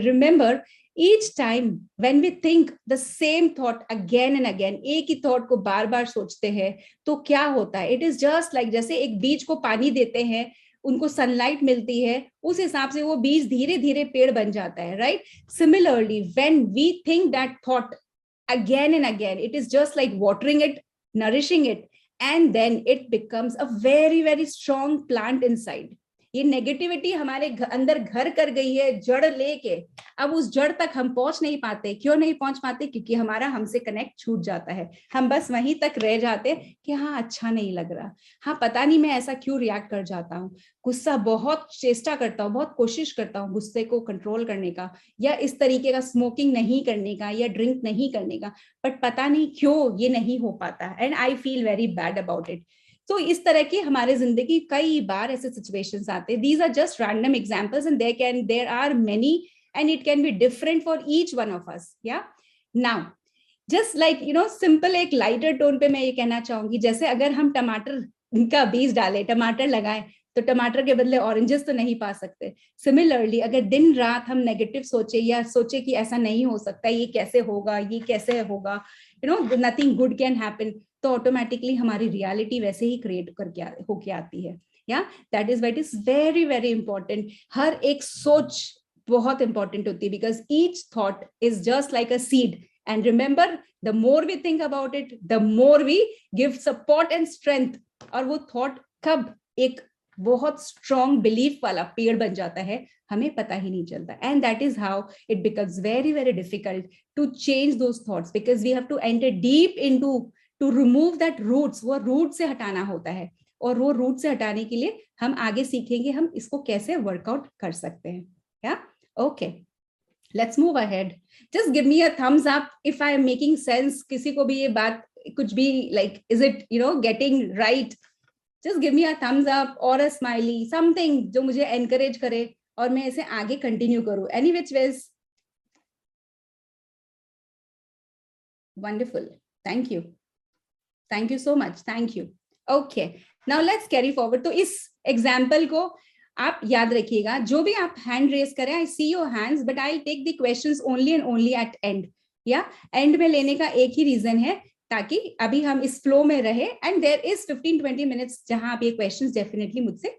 remember, each time when we think the same thought again and again, एक ही थॉट को बार बार सोचते हैं तो क्या होता है? It is just like जैसे एक बीज को पानी देते हैं, उनको सनलाइट मिलती है, उस हिसाब से वो बीज धीरे धीरे पेड़ बन जाता है, right? Similarly, when we think that thought again and again, it is just like watering it, nourishing it, and then it becomes a very very strong plant inside. ये नेगेटिविटी हमारे अंदर घर कर गई है जड़ लेके, अब उस जड़ तक हम पहुंच नहीं पाते. क्यों नहीं पहुंच पाते? क्योंकि हमारा हमसे कनेक्ट छूट जाता है. हम बस वहीं तक रह जाते कि हाँ अच्छा नहीं लग रहा, हाँ पता नहीं मैं ऐसा क्यों रिएक्ट कर जाता हूँ, गुस्सा बहुत चेष्टा करता हूँ, बहुत कोशिश करता हूँ गुस्से को कंट्रोल करने का, या इस तरीके का स्मोकिंग नहीं करने का या ड्रिंक नहीं करने का, बट पता नहीं क्यों ये नहीं हो पाता, and I feel very bad about it. तो इस तरह की हमारे जिंदगी कई बार ऐसे सिचुएशंस आते हैं. These are just random examples and there are many and it can be different for each one of us. या नाउ जस्ट लाइक सिंपल एक लाइटर टोन पे मैं ये कहना चाहूंगी, जैसे अगर हम टमाटर का बीज डालें, टमाटर लगाएं, तो टमाटर के बदले ऑरेंजेस तो नहीं पा सकते. सिमिलरली अगर दिन रात हम नेगेटिव सोचे या सोचे कि ऐसा नहीं हो सकता, ये कैसे होगा, ये कैसे होगा, नथिंग गुड कैन हैपन, तो ऑटोमेटिकली हमारी रियलिटी वैसे ही क्रिएट करके होके आती है. Yeah that is what is very very important. हर एक सोच बहुत इंपॉर्टेंट होती है, because each thought is just like a seed. And remember, the more we think about it, the more we give support and strength, और वो thought कब एक बहुत स्ट्रॉन्ग बिलीफ वाला पेड़ बन जाता है हमें पता ही नहीं चलता. And that is how it becomes very very difficult to change those thoughts, because we have to enter deep into to remove that roots. वो रूट से हटाना होता है, और वो रूट से हटाने के लिए हम आगे सीखेंगे हम इसको कैसे वर्कआउट कर सकते हैं. या okay, let's move ahead. Just give me a thumbs up if I am making sense. किसी को भी ये बात कुछ भी like, is it getting right? Just give me a thumbs up और अ स्माइली, समथिंग जो मुझे एनकरेज करे और मैं इसे आगे कंटिन्यू करूं. Any which ways. Wonderful, thank you, thank you so much, thank you. Okay, now let's carry forward. तो इस एग्जाम्पल को आप याद रखिएगा. जो भी आप हैंड रेज करें, I see your hands, but I take the questions only and only at end. Yeah and में लेने का एक ही रीजन है, ताकि अभी हम इस फ्लो में रहे, एंड देयर इज 15-20 मिनट्स जहां आप ये क्वेश्चंस डेफिनेटली मुझसे,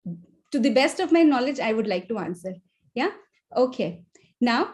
to the best of my knowledge, I would like to answer. Yeah okay, now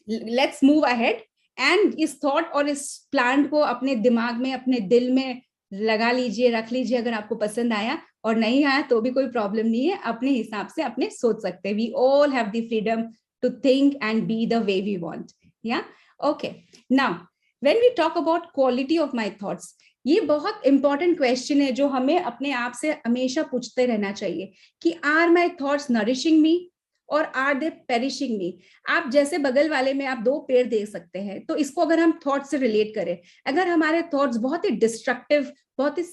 let's move ahead. And इस थॉट और इस प्लांट को अपने दिमाग में, अपने दिल में लगा लीजिए, रख लीजिए. अगर आपको पसंद आया, और नहीं आया तो भी कोई प्रॉब्लम नहीं है, अपने हिसाब से अपने सोच सकते हैं. We all have the freedom to think and be the way we want. Yeah okay, now when we talk about quality of my thoughts, ये बहुत इंपॉर्टेंट क्वेश्चन है जो हमें अपने आप से हमेशा पूछते रहना चाहिए कि आर माय थॉट्स नरिशिंग मी, और आर दे पेरिशिंग मी? आप जैसे बगल वाले में आप दो पेड़ देख सकते हैं, तो इसको अगर हम थॉट से रिलेट करें, अगर हमारे थॉट्स बहुत ही डिस्ट्रक्टिव, बहुत ही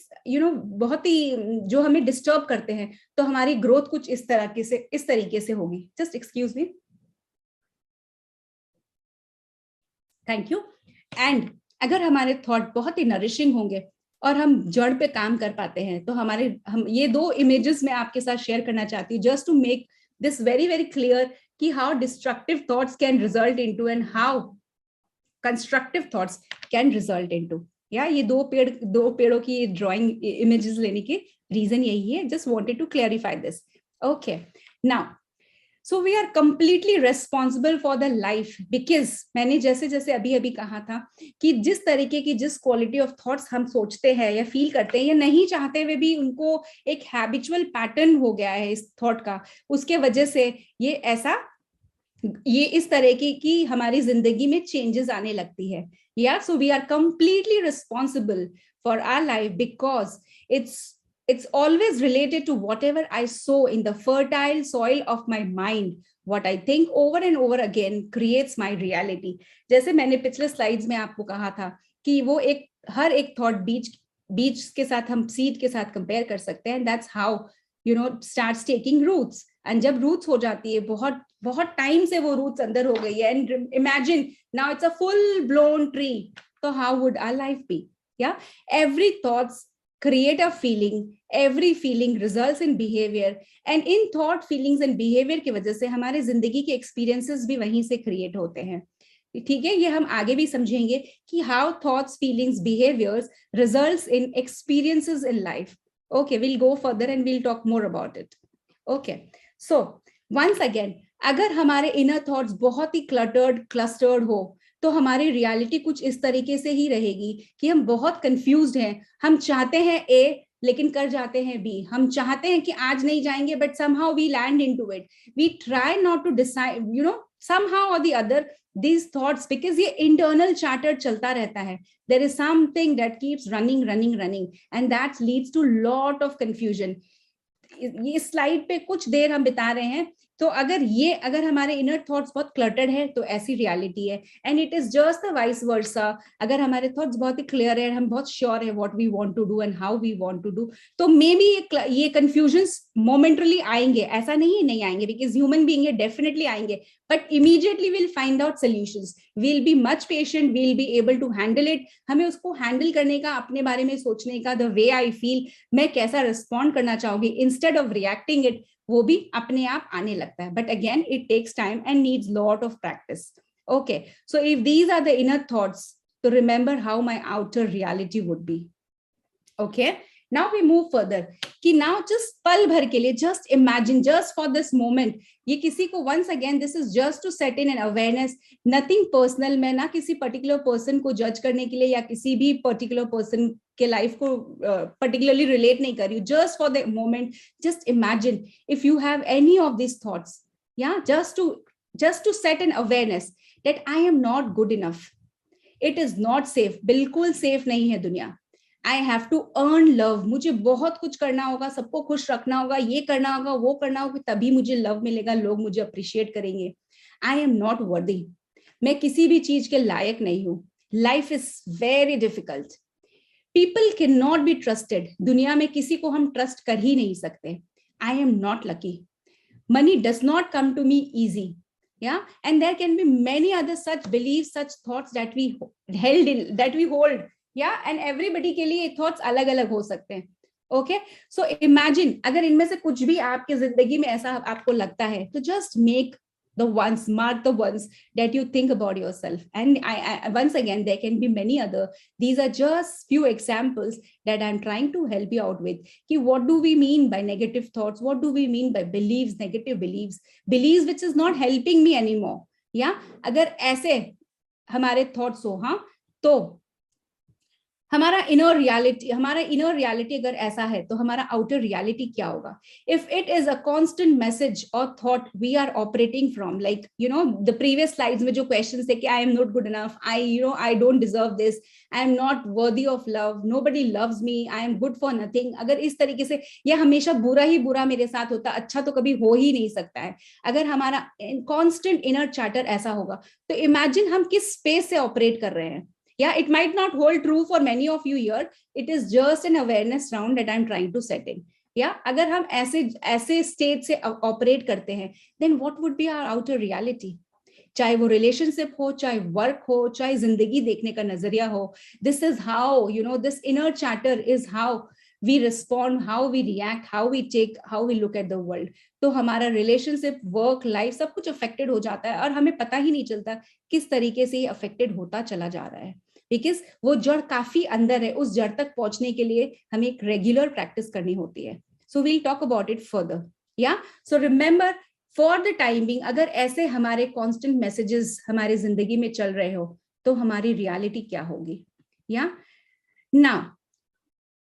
बहुत ही जो हमें डिस्टर्ब करते हैं, तो हमारी ग्रोथ कुछ इस तरीके से होगी। Just excuse me, thank you. And अगर हमारे थॉट बहुत ही नरिशिंग होंगे और हम जड़ पे काम कर पाते हैं, तो हम ये दो इमेजेस मैं आपके साथ शेयर करना चाहती हूँ, just to make this very very clear कि how destructive thoughts can result into and how constructive thoughts can result into. Yeah ये दो पेड़ों की ड्राइंग इमेजेस लेने के रीजन यही है। Just wanted to clarify this. Okay, now so we are completely responsible for the life, because मैंने जैसे जैसे अभी अभी कहा था कि जिस तरीके की जिस क्वालिटी ऑफ थॉट्स हम सोचते हैं या फील करते हैं या नहीं चाहते हुए भी उनको एक हैबिचुअल पैटर्न हो गया है इस थॉट का, उसके वजह से ये इस तरह की हमारी जिंदगी में चेंजेस आने लगती है। या so we are completely responsible for our life because it's always related to whatever I sow in the fertile soil of my mind. What I think over and over again creates my reality. जैसे मैंने पिछले slides में आपको कहा था कि वो हर एक थॉट बीज के साथ हम सीड के साथ कंपेयर कर सकते हैं। That's how starts taking roots. And जब roots हो जाती है, बहुत बहुत टाइम से वो roots अंदर हो गई है, and imagine now it's a full blown tree. So how would our life be? Yeah, every thoughts create a feeling, every feeling results in behavior, and in thought, feelings and behavior की वजह से हमारे जिंदगी के experiences भी वहीं से create होते हैं। ठीक है, ये हम आगे भी समझेंगे कि how thoughts, feelings, behaviors results in experiences in life. Okay, we'll go further and we'll talk more about it. Okay, so once again, अगर हमारे inner thoughts बहुत ही clustered हो, तो हमारी रियलिटी कुछ इस तरीके से ही रहेगी कि हम बहुत कंफ्यूज्ड हैं। हम चाहते हैं ए लेकिन कर जाते हैं बी। हम चाहते हैं कि आज नहीं जाएंगे but somehow we land into it. We try not to decide somehow or the other these thoughts, because ये internal chatter चलता रहता है। There is something that keeps running and that leads to lot of confusion. ये slide पे कुछ देर हम बिता रहे हैं, तो अगर हमारे इनर थॉट्स बहुत क्लटर्ड है तो ऐसी रियलिटी है। And it is just the vice versa, अगर हमारे थॉट्स बहुत ही क्लियर है, हम बहुत श्योर है what we want to do and how we want to do, तो मे बी ये कंफ्यूजन्स मोमेंटली आएंगे, ऐसा नहीं आएंगे, बिकॉज ह्यूमन बीइंग है, डेफिनेटली आएंगे, but immediately will find out solutions, will be much patient, will be able to handle it. हमें उसको हैंडल करने का, अपने बारे में सोचने का, द वे आई फील, मैं कैसा रिस्पॉन्ड करना चाहूंगी इंस्टेड ऑफ रिएक्टिंग इट, वो भी अपने आप आने लगता है। But again it takes time and needs lot of practice. Okay, so if these are the inner thoughts, तो remember how my outer reality would be. Okay, now we move further कि now just पल भर के लिए, just imagine, just for this moment, ये किसी को once again this is just to set in an awareness, nothing personal, मैं ना किसी particular person को judge करने के लिए या किसी भी particular person के life को particularly relate नहीं कर रही हूँ, just for the moment, just imagine if you have any of these thoughts, yeah, just to set an awareness that I am not good enough, it is not safe, बिल्कुल safe नहीं है दुनिया, I have to earn love, मुझे बहुत कुछ करना होगा, सबको खुश रखना होगा, ये करना होगा, वो करना होगा, तभी मुझे लव मिलेगा, लोग मुझे अप्रिशिएट करेंगे। I am not worthy, मैं किसी भी चीज के लायक नहीं हूँ। Life is very difficult, people cannot be trusted, दुनिया में किसी को हम ट्रस्ट कर ही नहीं सकते। I am not lucky, money does not come to me easy, yeah, and there can be many other such beliefs, such thoughts that we hold, या and everybody के लिए थॉट्स अलग अलग हो सकते हैं। ओके, सो इमेजिन अगर इनमें से कुछ भी आपकी जिंदगी में ऐसा आपको लगता है, तो just make the ones, mark the ones that you think about yourself, and I once again there can be many other, these are just few examples that I'm trying to help you out with कि what do we mean by negative thoughts, what do we mean by beliefs, negative beliefs which is not helping me anymore, या अगर ऐसे हमारे thoughts हो, हाँ, तो हमारा inner reality अगर ऐसा है तो हमारा आउटर रियलिटी क्या होगा? If it is a constant message और thought we are operating from, like the previous slides में जो क्वेश्चंस थे कि I am not good enough, I don't deserve this, I am not worthy of love, nobody loves me, I am good for nothing, अगर इस तरीके से या हमेशा बुरा ही बुरा मेरे साथ होता, अच्छा तो कभी हो ही नहीं सकता है, अगर हमारा कॉन्स्टेंट इनर चार्टर ऐसा होगा, तो इमेजिन हम किस स्पेस से ऑपरेट कर रहे हैं. Yeah, it might not hold true for many of you here. It is just an awareness round that I'm trying to set in. Yeah, अगर हम ऐसे स्टेट से ऑपरेट करते हैं, then what would be our outer reality? चाहे वो relationship हो, चाहे वर्क हो, चाहे जिंदगी देखने का नजरिया हो, this is how this inner chatter is how we respond, how we react, how we take, how we look at the world. तो हमारा रिलेशनशिप, वर्क, लाइफ सब कुछ अफेक्टेड हो जाता है और हमें पता ही नहीं चलता किस तरीके से ये अफेक्टेड होता चला जा रहा है, बिकॉज वो जड़ काफी अंदर है. उस जड़ तक पहुंचने के लिए हमें एक रेगुलर प्रैक्टिस करनी होती है. So we'll talk about it further. Yeah so remember, for the time being, अगर ऐसे हमारे कांस्टेंट मैसेजेस हमारी जिंदगी में चल रहे हो तो हमारी रियलिटी क्या होगी? या now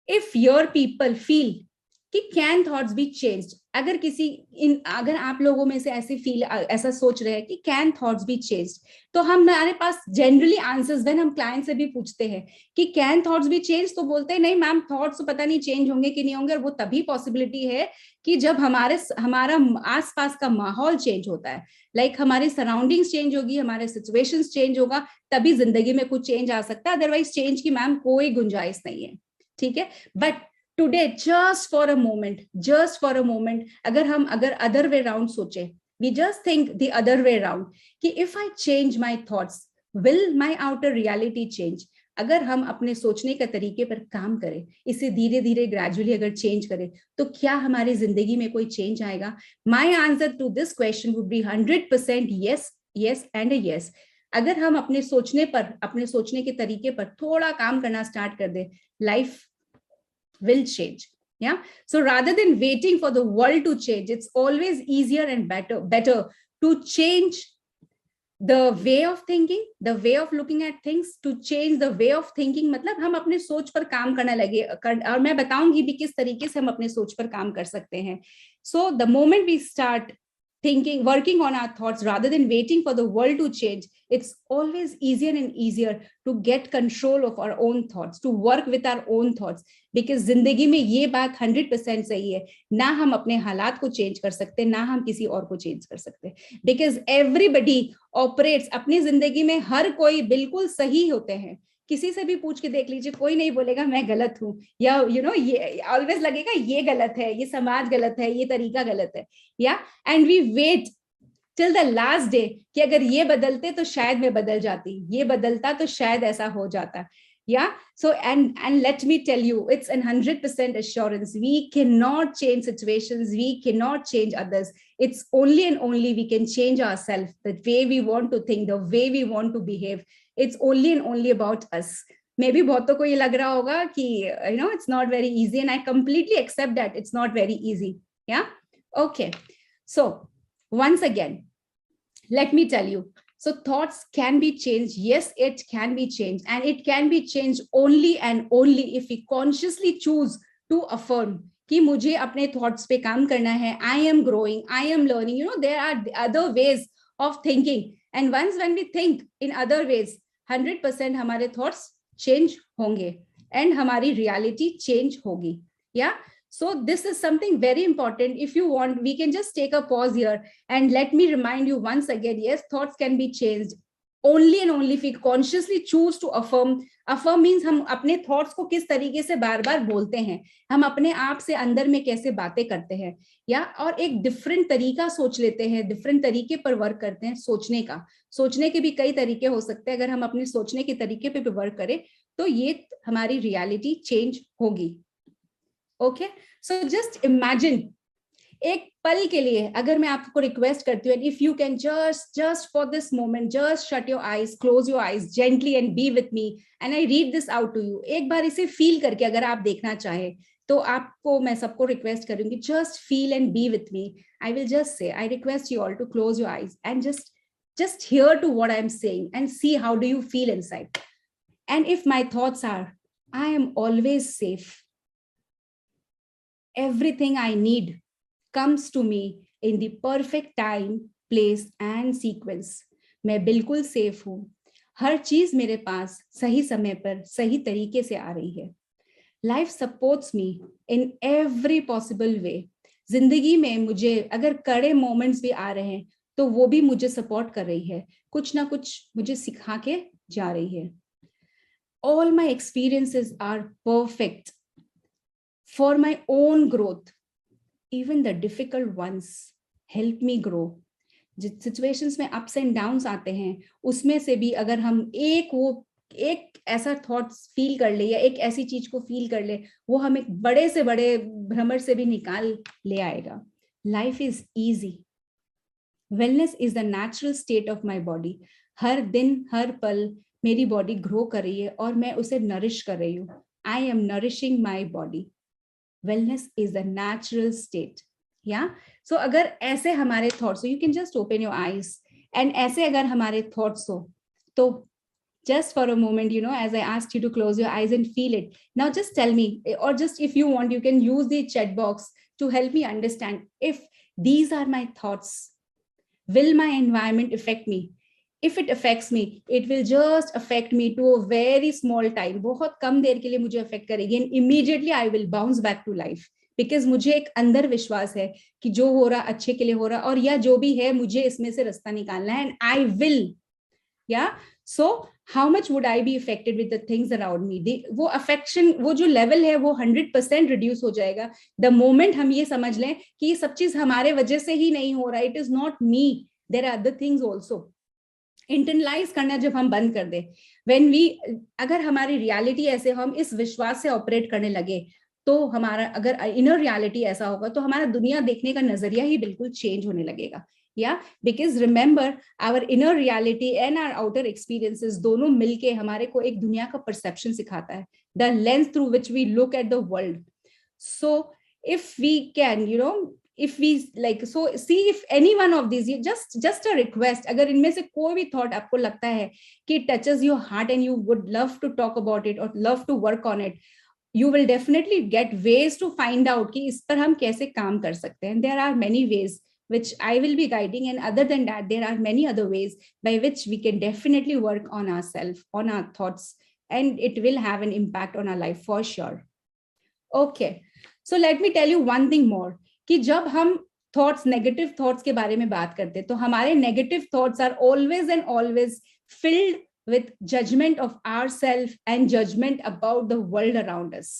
if your people feel कि कैन थॉट्स बी चेंज्ड, अगर आप लोगों में से ऐसा सोच रहे हैं कि कैन थॉट्स बी चेंज्ड, तो हमारे पास जनरली आंसर्स, व्हेन हम क्लाइंट से भी पूछते हैं कि कैन थॉट्स बी चेंज, तो बोलते हैं नहीं मैम, थॉट्स तो पता नहीं चेंज होंगे कि नहीं होंगे, और वो तभी पॉसिबिलिटी है कि जब हमारा आसपास का माहौल चेंज होता है, लाइक हमारी सराउंडिंग्स चेंज होगी, हमारे सिचुएशंस चेंज होगा, तभी जिंदगी में कुछ चेंज आ सकता है, अदरवाइज चेंज की मैम कोई गुंजाइश नहीं है. ठीक है, but today just for a moment अगर अदर वे राउंड सोचे, we just think the other way round कि if I change my thoughts will my outer reality change. अगर हम अपने सोचने का तरीके पर काम करें, इसे धीरे धीरे ग्रेजुअली अगर चेंज करें, तो क्या हमारी जिंदगी में कोई चेंज आएगा? My answer to this question would be 100% yes, yes and a yes. अगर हम अपने सोचने के तरीके पर थोड़ा काम करना स्टार्ट कर दे, life will change. Yeah, so rather than waiting for the world to change, it's always easier and better to change the way of thinking, the way of looking at things. To change the way of thinking मतलब हम अपने सोच पर काम करने लगे, और मैं बताऊंगी भी किस तरीके से हम अपने सोच पर काम कर सकते हैं. So the moment we start working on our thoughts rather than waiting for the world to change, it's always easier and easier to get control of our own thoughts, to work with our own thoughts. Because जिंदगी में ये बात 100% सही है, ना हम अपने हालात को चेंज कर सकते, ना हम किसी और को चेंज कर सकते. बिकॉज एवरीबडी ऑपरेट्स, अपनी जिंदगी में हर कोई बिल्कुल सही होते हैं. किसी से भी पूछ के देख लीजिए, कोई नहीं बोलेगा मैं गलत हूं, या ये ऑलवेज लगेगा ये गलत है, ये समाज गलत है, ये तरीका गलत है. या and we wait till the last day कि अगर ये बदलते तो शायद मैं बदल जाती, ये बदलता तो शायद ऐसा हो जाता. Yeah, so and let me tell you, it's an 100% assurance. We cannot change situations, we cannot change others. It's only and only we can change ourselves, the way we want to think, the way we want to behave. It's only and only about us. Maybe बहुतों को ये लग रहा होगा कि it's not very easy, and I completely accept that it's not very easy. Yeah, okay. So once again, let me tell you. So thoughts can be changed. Yes, it can be changed, and it can be changed only and only if we consciously choose to affirm कि मुझे अपने thoughts पे काम करना है. I am growing, I am learning. There are other ways of thinking, and once when we think in other ways, 100% हमारे thoughts change होंगे and हमारी reality change होगी. Yeah. So this is something very important. If you want, we can just take a pause here and let me remind you once again, yes, thoughts can be changed only and only if we consciously choose to affirm. Affirm means हम अपने thoughts को किस तरीके से बार बार बोलते हैं, हम अपने आप से अंदर में कैसे बातें करते हैं, या और एक डिफरेंट तरीका सोच लेते हैं, डिफरेंट तरीके पर वर्क करते हैं. सोचने के भी कई तरीके हो सकते हैं. अगर हम अपने सोचने के तरीके पे भी वर्क करें तो ये हमारी रियलिटी चेंज होगी. ओके, सो जस्ट इमेजिन, एक पल के लिए अगर मैं आपको रिक्वेस्ट करती हूँ, if you can just for this moment just shut your eyes, close your eyes gently and be with me and I read this out to you. एक बार इसे फील करके अगर आप देखना चाहे तो आपको, मैं सबको रिक्वेस्ट करूंगी, just feel and be with me. I will just say, I request you all to close your eyes and just hear to what I'm saying and see how do you feel inside. And if my thoughts are I am always safe. Everything I need comes to me in the perfect time, place and sequence. मैं बिल्कुल safe हूं, हर चीज मेरे पास सही समय पर सही तरीके से आ रही है. Life supports me in every possible way. जिंदगी में मुझे अगर कड़े मोमेंट्स भी आ रहे हैं तो वो भी मुझे सपोर्ट कर रही है, कुछ ना कुछ मुझे सिखा के जा रही है. All my experiences are perfect for my own growth. Even the difficult ones help me grow. जिस सिचुएशंस में अप्स एंड डाउन्स आते हैं उसमें से भी अगर हम एक ऐसा थॉट्स फील कर ले या एक ऐसी चीज को फील कर ले, वो हम एक बड़े से बड़े भ्रमर से भी निकाल ले आएगा. Life is easy. Wellness is the natural state of my body. हर दिन हर पल मेरी बॉडी ग्रो कर रही है और मैं उसे नरिश कर रही हूँ. I M nourishing my body. Wellness is the natural state. या सो अगर ऐसे हमारे थॉट्स हो, you can just open your eyes and ऐसे अगर हमारे थॉट्स हो तो just for a moment, as I asked you to close your eyes and feel it. Now just tell me, or just if you want, you can use the chat box to help me understand if these are my thoughts. Will my environment affect me? If it affects me, it will just affect me to a very small time. बहुत कम देर के लिए मुझे affect करेगी and immediately I will bounce back to life. Because मुझे एक अंदर विश्वास है कि जो हो रहा अच्छे के लिए हो रहा और या जो भी है मुझे इसमें से रास्ता निकालना है and I will. Yeah. So how much would I be affected with the things around me? वो affection, वो जो level है वो 100% reduce हो जाएगा the moment हम ये समझ लें कि ये सब चीज हमारे वजह से ही नहीं हो रहा. It is not me. There are other things also. Internalise करना जब हम बंद कर दे, when we, अगर हमारी रियलिटी ऐसे हम इस विश्वास से ऑपरेट करने लगे तो हमारा अगर इनर रियलिटी ऐसा होगा तो हमारा दुनिया देखने का नजरिया ही बिल्कुल चेंज होने लगेगा. because remember our inner reality and our outer experiences दोनों मिलके हमारे को एक दुनिया का perception सिखाता है, the lens through which we look at the world. So if we can, if we like, so see if any one of these, just a request, अगर इनमें से कोई भी thought आपको लगता है कि touches your heart and you would love to talk about it or love to work on it, you will definitely get ways to find out कि इस पर हम कैसे काम कर सकते हैं. There are many ways which I will be guiding, and other than that there are many other ways by which we can definitely work on ourselves, on our thoughts, and it will have an impact on our life for sure. Okay, so let me tell you one thing more कि जब हम thoughts, negative thoughts के बारे में बात करते तो हमारे negative thoughts are always and always filled with judgment of ourselves and judgment about the world around us.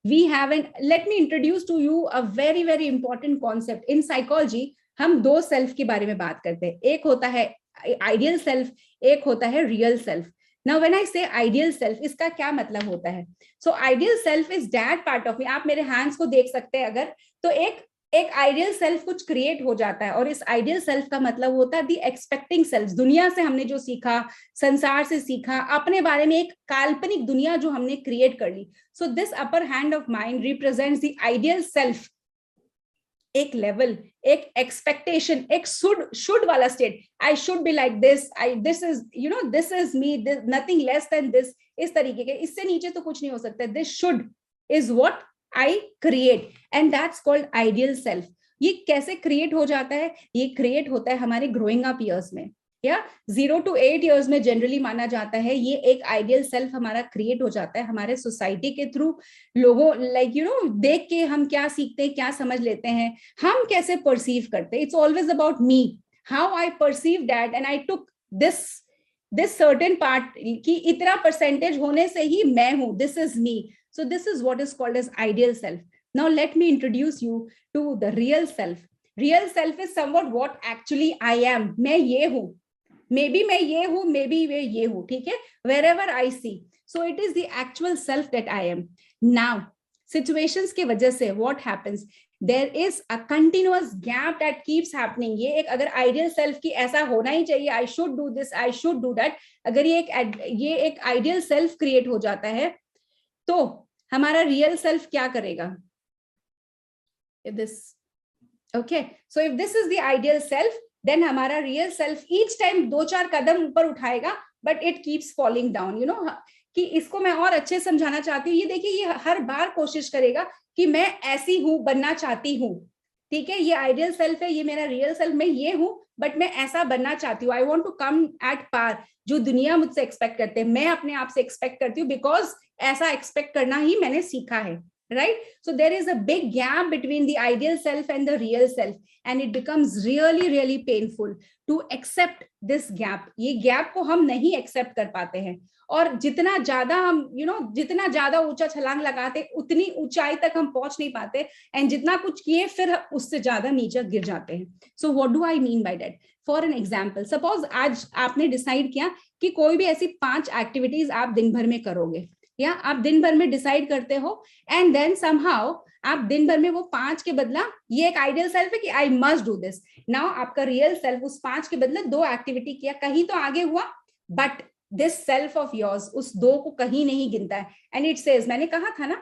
We have let me introduce to you a very very important concept in psychology. हम दो self के बारे में बात करते हैं, एक होता है आइडियल सेल्फ, एक होता है real self. Now when I say ideal self, इसका क्या मतलब होता है? So ideal self is that part of me. आप मेरे hands को देख सकते हैं अगर, तो एक आइडियल सेल्फ कुछ क्रिएट हो जाता है और इस आइडियल सेल्फ का मतलब होता है दी एक्सपेक्टिंग सेल्फ. दुनिया से हमने जो सीखा, संसार से सीखा, अपने बारे में एक काल्पनिक दुनिया जो हमने क्रिएट कर ली. So this upper hand of mind represents the ideal self. एक लेवल, एक एक्सपेक्टेशन, एक शुड वाला state. I should be like this, this is this is me, nothing less than this. इस तरीके के, इससे नीचे तो कुछ नहीं हो सकता. This should is what I create, and that's called ideal self. ये कैसे create हो जाता है? ये create होता है हमारे growing up years में. 0 to 8 years में generally माना जाता है ये एक ideal self हमारा create हो जाता है हमारे society के through. लोगों देख के हम क्या सीखते हैं, क्या समझ लेते हैं, हम कैसे perceive करते हैं. It's always about me, how I perceive that, and I took this certain part कि इतना percentage होने से ही मैं हूँ. This is me. So this is what is called as ideal self. Now let me introduce you to the real self. Real self is somewhat what actually I am. मैं ये हूँ, maybe मैं ये हूँ, maybe मैं ये हूँ, ठीक है? Wherever I see. So it is the actual self that I am. Now, situations के वजह से what happens? There is a continuous gap that keeps happening. ये एक अगर ideal self की ऐसा होना ही चाहिए, I should do this, I should do that. अगर ये एक ideal self create हो जाता है तो हमारा रियल सेल्फ क्या करेगा? Okay, so if this is the ideal self, then हमारा रियल सेल्फ each time 2-4 कदम ऊपर उठाएगा, but it keeps falling down. कि इसको मैं और अच्छे समझाना चाहती हूँ। ये देखिए, ये हर बार कोशिश करेगा कि मैं ऐसी हूं, बनना चाहती हूँ, ठीक है, ये आइडियल सेल्फ है, ये मेरा रियल सेल्फ, मैं ये हूं, बट मैं ऐसा बनना चाहती हूँ। I want to come at par, जो दुनिया मुझसे एक्सपेक्ट करते हैं, मैं अपने आप से एक्सपेक्ट करती हूँ, बिकॉज ऐसा एक्सपेक्ट करना ही मैंने सीखा है, right? So there is a big gap between the ideal self and the real self, and it becomes really painful to accept this gap. ये gap को हम नहीं accept कर पाते हैं, और जितना ज्यादा हम जितना ज्यादा ऊंचा छलांग लगाते उतनी ऊंचाई तक हम पहुंच नहीं पाते, एंड जितना कुछ किए फिर उससे ज्यादा नीचे गिर जाते हैं. So what do I mean by that? For an example, suppose आज आपने डिसाइड किया कि कोई भी ऐसी 5 एक्टिविटीज आप दिन भर में करोगे, या आप दिन भर में डिसाइड करते हो, एंड देन समहाउ आप दिन भर में वो 5 के बदला, ये एक आइडियल सेल्फ है कि I must do this, now आपका रियल सेल्फ उस 5 के बदले 2 एक्टिविटी किया, कहीं तो आगे हुआ, but this self of yours उस 2 को कहीं नहीं गिनता है, एंड इट सेज, मैंने कहा था ना,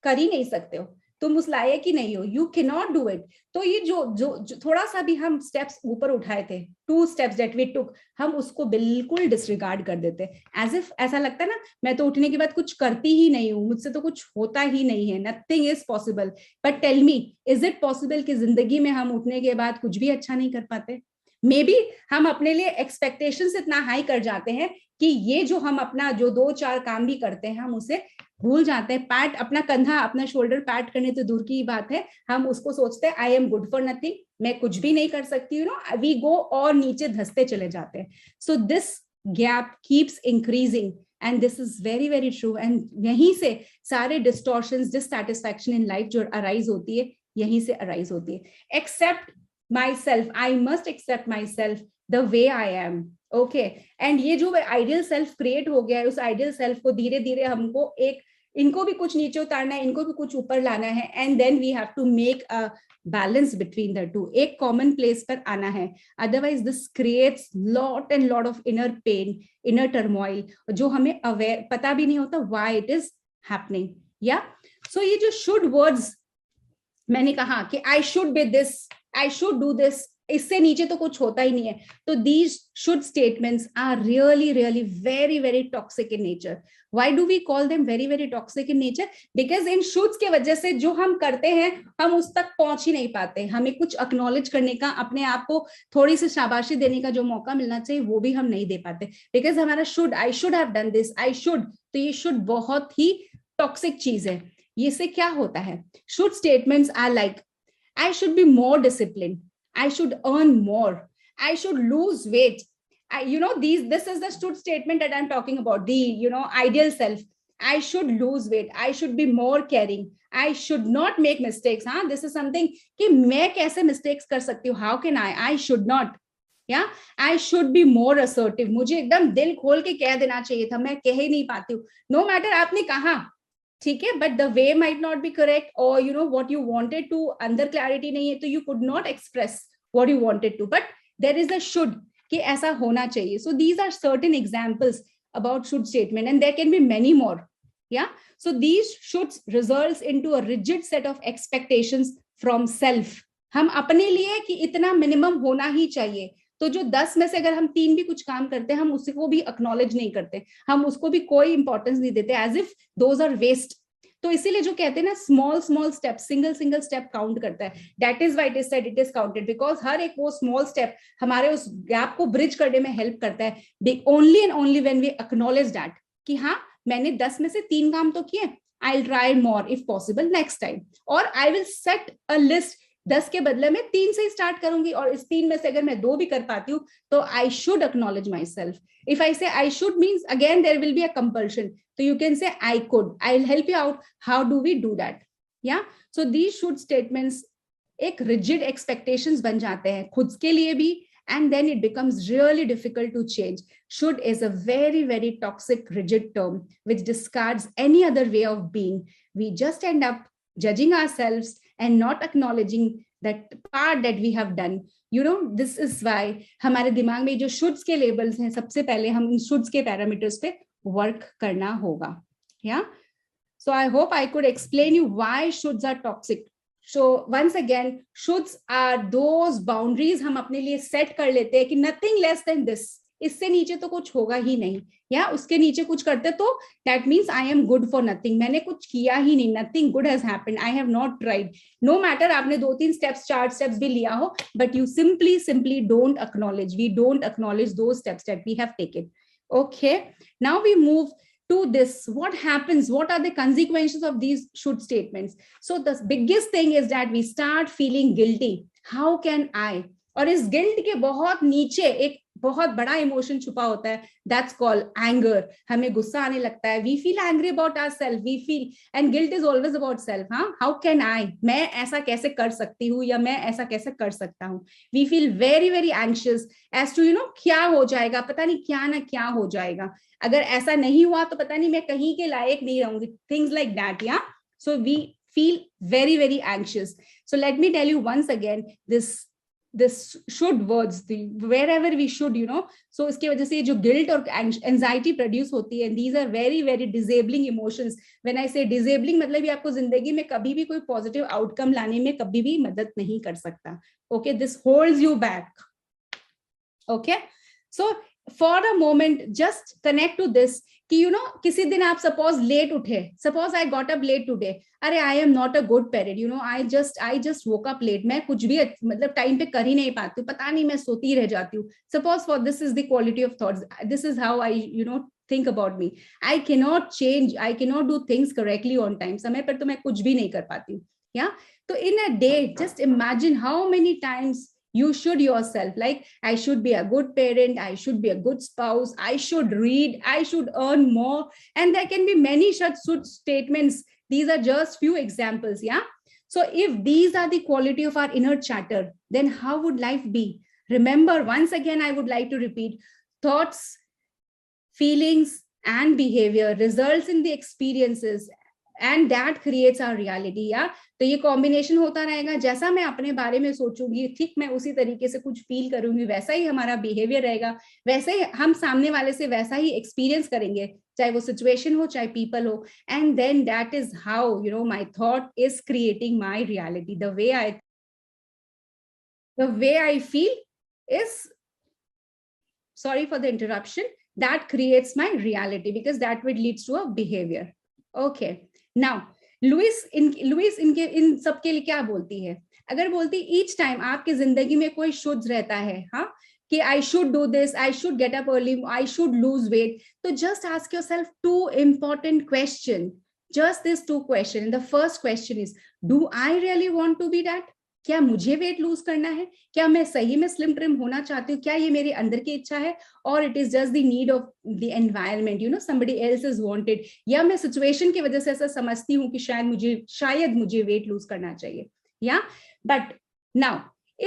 कर ही नहीं सकते हो, तुम उस लायक ही नहीं हो, you can not do it. तो ये जो थोड़ा सा भी हम स्टेप्स ऊपर उठाए थे, 2 स्टेप्स दैट वी टुक, हम उसको बिल्कुल डिसरिगार्ड कर देते, एज इफ ऐसा लगता है ना, मैं तो उठने के बाद कुछ करती ही नहीं हूँ, मुझसे तो कुछ होता ही नहीं है, nothing is possible. But tell me, is it possible कि जिंदगी में हम उठने के बाद कुछ भी अच्छा नहीं कर पाते? मे बी हम अपने लिए एक्सपेक्टेशंस इतना हाई कर जाते हैं कि ये जो हम अपना जो 2-4 काम भी करते हैं, हम उसे भूल जाते हैं. पैट अपना कंधा, अपना शोल्डर पैट करने तो दूर की बात है, हम उसको सोचते हैं आई एम गुड फॉर नथिंग, मैं कुछ भी नहीं कर सकती, वी गो और नीचे धंसते चले जाते हैं. So this gap keeps increasing, and this is very true, and यहीं से सारे डिस्टॉर्शंस, डिससैटिस्फैक्शन इन लाइफ जो अराइज होती है, यहीं से अराइज होती है. Accept myself, I must accept myself the way I am, okay? And ये जो आइडियल सेल्फ क्रिएट हो गया है, उस आइडियल सेल्फ को धीरे धीरे हमको इनको भी कुछ नीचे उतारना है, इनको भी कुछ ऊपर लाना है, and then we have to make a balance between the two, एक कॉमन प्लेस पर आना है. Otherwise this creates lot and lot of inner pain, inner turmoil, जो हमें अवेयर पता भी नहीं होता व्हाई इट इज हैपनिंग. या सो ये जो शुड वर्ड्स मैंने कहा कि I should be this, I should do this, इससे नीचे तो कुछ होता ही नहीं है. तो these should statements are really very toxic in nature. Why do we call them very toxic in nature? Because in shoulds के वजह से जो हम करते हैं, हम उस तक पहुंच ही नहीं पाते. हमें कुछ एक्नॉलेज करने का, अपने आप को थोड़ी सी शाबाशी देने का जो मौका मिलना चाहिए, वो भी हम नहीं दे पाते, बिकॉज हमारा should, I should have done this, I should. तो ये शुड बहुत ही टॉक्सिक चीज है. इससे क्या होता है? Should statements are like, I should be more disciplined, I should earn more, I should lose weight. This is the should statement that I'm talking about, the ideal self. I should lose weight, I should be more caring, I should not make mistakes. This is something कि मैं कैसे mistakes कर सकती हूँ, how can I should not. I should be more assertive, मुझे एकदम दिल खोल के कह देना चाहिए था, मैं कह ही नहीं पाती हूँ. No matter आपने कहा, ठीक है, but the way might not be correct, और व्हाट यू वांटेड टू, अंदर क्लैरिटी नहीं है, तो you could not express what you wanted to, but there is a should कि ऐसा होना चाहिए. So these are certain examples about should statement, and there can be many more. So these shoulds results into a rigid set of expectations from self. हम अपने लिए कि इतना minimum होना ही चाहिए, तो जो 10 में से अगर हम 3 भी कुछ काम करते हैं, हम उसको भी एक्नॉलेज नहीं करते, हम उसको भी कोई इंपॉर्टेंस नहीं देते, as if those are waste. तो इसीलिए जो कहते हैं ना, small step, single step count करता है. That is why it is said it is counted, because हर एक वो स्मॉल स्टेप हमारे उस गैप को ब्रिज करने में हेल्प करता है. Only and only when we acknowledge that कि हाँ, मैंने 10 में से 3 काम तो किए, I will try more if possible next time, और I will set a list, 10 के बदले में 3 से स्टार्ट करूंगी, और इस 3 में से अगर मैं 2 भी कर पाती हूँ, तो I should acknowledge myself. If I say I should means again there will be a compulsion, तो you can say I could, I will help you out, how do we do that. So these should statements एक rigid expectations बन जाते हैं खुद के लिए भी, and then it becomes really difficult to change. Should is a very toxic, rigid term which discards any other way of being. We just end up judging ourselves and not acknowledging that part that we have done. This is why हमारे दिमाग में जो shoulds के labels हैं, सबसे पहले हम इन shoulds के parameters पे work करना होगा. So I hope I could explain you why shoulds are toxic. So once again, shoulds are those boundaries हम अपने लिए set कर लेते हैं कि nothing less than this. इससे नीचे तो कुछ होगा ही नहीं, या उसके नीचे कुछ करते तो that means I am good for nothing, मैंने कुछ किया ही नहीं, nothing good has happened, I have not tried. No matter आपने 2-3 स्टेप्स 4 स्टेप्स भी लिया हो, but you simply don't acknowledge, we don't acknowledge दो steps that we have taken. Okay, now we move to this. What happens? What are the consequences of these should statements? So the biggest thing is that we start feeling guilty. How can I? और इस guilt के बहुत नीचे एक बहुत बड़ा emotion छुपा होता है, दैट्स कॉल्ड एंगर। हमें गुस्सा आने लगता है, we feel angry about ourselves, we feel, and guilt is always about self. हाँ, हाउ कैन आई, मैं ऐसा कैसे कर सकती हूँ, या मैं ऐसा कैसे कर सकता हूँ। We feel very very anxious as to क्या हो जाएगा, पता नहीं क्या ना क्या हो जाएगा, अगर ऐसा नहीं हुआ तो पता नहीं मैं कहीं के लायक नहीं रहूंगी, थिंग्स लाइक दैट। या so we feel very very anxious. So let me tell you once again, this should words, the wherever we should, so इसके वजह से जो guilt और anxiety produce होती है, these are very very disabling emotions. When I say disabling, मतलब ये आपको जिंदगी में कभी भी कोई positive outcome लाने में कभी भी मदद नहीं कर सकता। Okay, this holds you back. Okay, so for a moment just connect to this कि किसी दिन आप सपोज लेट उठे, suppose I got up late today, अरे I am not a good parent, I just woke up late, मैं कुछ भी मतलब टाइम पे कर ही नहीं पाती हूँ, पता नहीं मैं सोती रह जाती हूँ। Suppose for this is the quality of thoughts, this is how I think about me. I cannot change, I cannot do things correctly on time. समय पर तो मैं कुछ भी नहीं कर पाती हूँ। Yeah, so in a day just imagine how many times you should yourself, like I should be a good parent, I should be a good spouse, I should read, I should earn more, and there can be many such statements. These are just few examples. Yeah, so if these are the quality of our inner chatter, then how would life be? Remember, once again I would like to repeat, thoughts, feelings and behavior results in the experiences and that creates our reality. या तो ये combination होता रहेगा, जैसा मैं अपने बारे में सोचूंगी ठीक मैं उसी तरीके से कुछ फील करूंगी, वैसा ही हमारा बिहेवियर रहेगा, वैसे ही हम सामने वाले से वैसा ही एक्सपीरियंस करेंगे, चाहे वो सिचुएशन हो चाहे पीपल हो, and then that is how my thought is creating my reality. The way I feel is, sorry for the interruption, that creates my reality because that would leads to a behavior. Okay, now लुइस इन सब के लिए क्या बोलती है? अगर बोलती each time आपकी जिंदगी में कोई शुड रहता है, हाँ, कि I should do this, I should get up early, I should lose weight, तो just ask yourself 2 important questions, just these 2 questions. The first question is, do I really want to be that? क्या मुझे weight lose करना है? क्या मैं सही में slim trim होना चाहती हूँ? क्या ये मेरे अंदर की इच्छा है, और it is just the need of the environment, somebody else is wanted, या मैं सिचुएशन की वजह से ऐसा समझती हूँ कि शायद मुझे वेट लूज करना चाहिए। या but now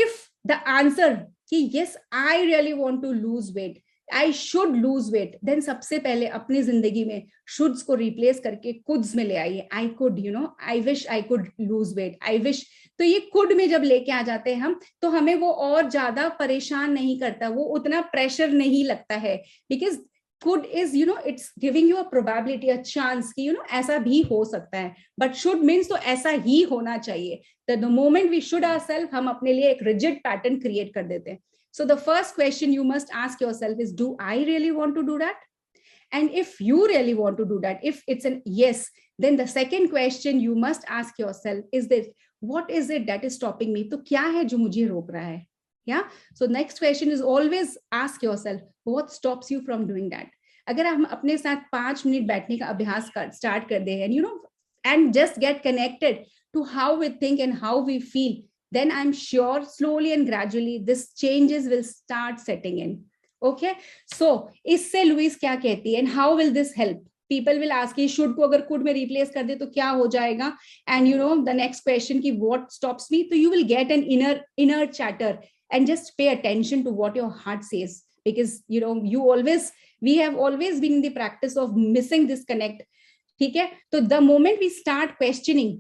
if the answer कि yes I really want to lose weight, I should lose weight, then सबसे पहले अपनी जिंदगी में शुड्स को रिप्लेस करके कुड्स में ले आइए। आई could, I wish I could loose weight, I wish. तो ये कुड में जब लेके आ जाते हैं हम, तो हमें वो और ज्यादा परेशान नहीं करता, वो उतना प्रेशर नहीं लगता है, because could is it's giving you a probability, a chance कि ऐसा भी हो सकता है, but should means तो ऐसा ही होना चाहिए। the moment we should ourselves, हम अपने लिए एक rigid pattern create कर देते हैं। So the first question you must ask yourself is, do I really want to do that? And if you really want to do that, if it's an yes, then the second question you must ask yourself is this, what is it that is stopping me? तो क्या है जो मुझे रोक रहा है? Yeah, so next question is always ask yourself, what stops you from doing that? अगर हम अपने साथ 5 मिनट बैठने का अभ्यास स्टार्ट कर दे, and just get connected to how we think and how we feel, then I'm sure slowly and gradually this changes will start setting in. Okay, so इससे Louis क्या कहती है, and how will this help? People will ask कि should को अगर could में replace कर दे तो क्या हो जाएगा? And the next question कि what stops me? So you will get an inner chatter, and just pay attention to what your heart says, because we have always been in the practice of missing this connect. ठीक है, तो the moment we start questioning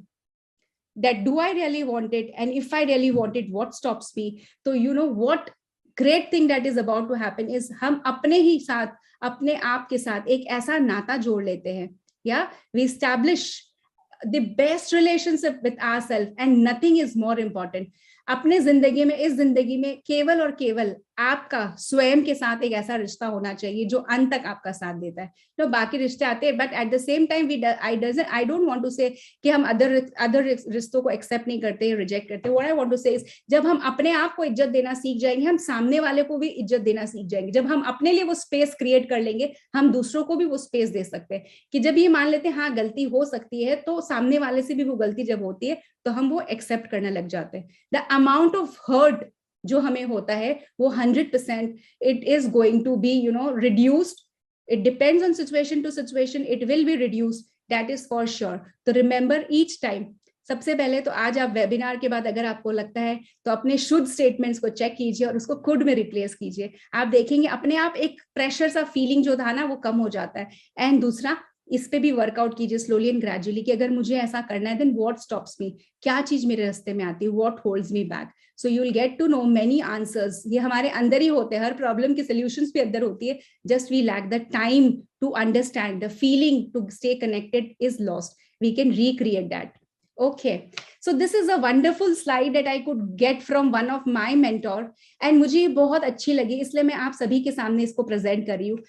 that do I really want it, and if I really want it, what stops me? So what great thing that is about to happen is हम अपने ही साथ, अपने आप के साथ एक ऐसा नाता जोड़ लेते हैं, we establish the best relationship with ourselves, and nothing is more important. अपने जिंदगी में, इस जिंदगी में केवल और केवल आपका स्वयं के साथ एक ऐसा रिश्ता होना चाहिए जो अंत तक आपका साथ देता है। तो बाकी रिश्ते आते हैं, but at the same time I don't want to say कि हम अदर रिश्तों को एक्सेप्ट नहीं करते, रिजेक्ट करते। व्हाट आई वांट टू से इज, जब हम अपने आप को इज्जत देना सीख जाएंगे, हम सामने वाले को भी इज्जत देना सीख जाएंगे। जब हम अपने लिए वो स्पेस क्रिएट कर लेंगे, हम दूसरों को भी वो स्पेस दे सकते हैं कि जब ये मान लेते हैं हाँ गलती हो सकती है, तो सामने वाले से भी वो गलती जब होती है तो हम वो एक्सेप्ट करने लग जाते हैं। द अमाउंट ऑफ हर्ट जो हमें होता है वो 100% it is going to be reduced. It depends on situation to situation, it will be reduced, that is for sure. तो रिमेंबर ईच टाइम, सबसे पहले तो आज आप वेबिनार के बाद अगर आपको लगता है तो अपने शुद्ध स्टेटमेंट्स को चेक कीजिए और उसको खुद में रिप्लेस कीजिए। आप देखेंगे अपने आप एक प्रेशर सा फीलिंग जो था ना वो कम हो जाता है। एंड दूसरा, इस पे भी वर्कआउट कीजिए स्लोली एंड ग्रेजुअली कि अगर मुझे ऐसा करना है देन व्हाट स्टॉप्स मी, क्या चीज मेरे रास्ते में आती है, what holds me back. So you will get to know many answers. ये हमारे अंदर ही होते हैं, हर प्रॉब्लम की सॉल्यूशंस भी अंदर होती है, just we lack the time to understand, the feeling to stay connected is lost, we can recreate that. Okay, so this is a wonderful slide that I could get from one of my mentor, and मुझे ये बहुत अच्छी लगी, इसलिए मैं आप सभी के सामने इसको प्रेजेंट कर रही हूँ।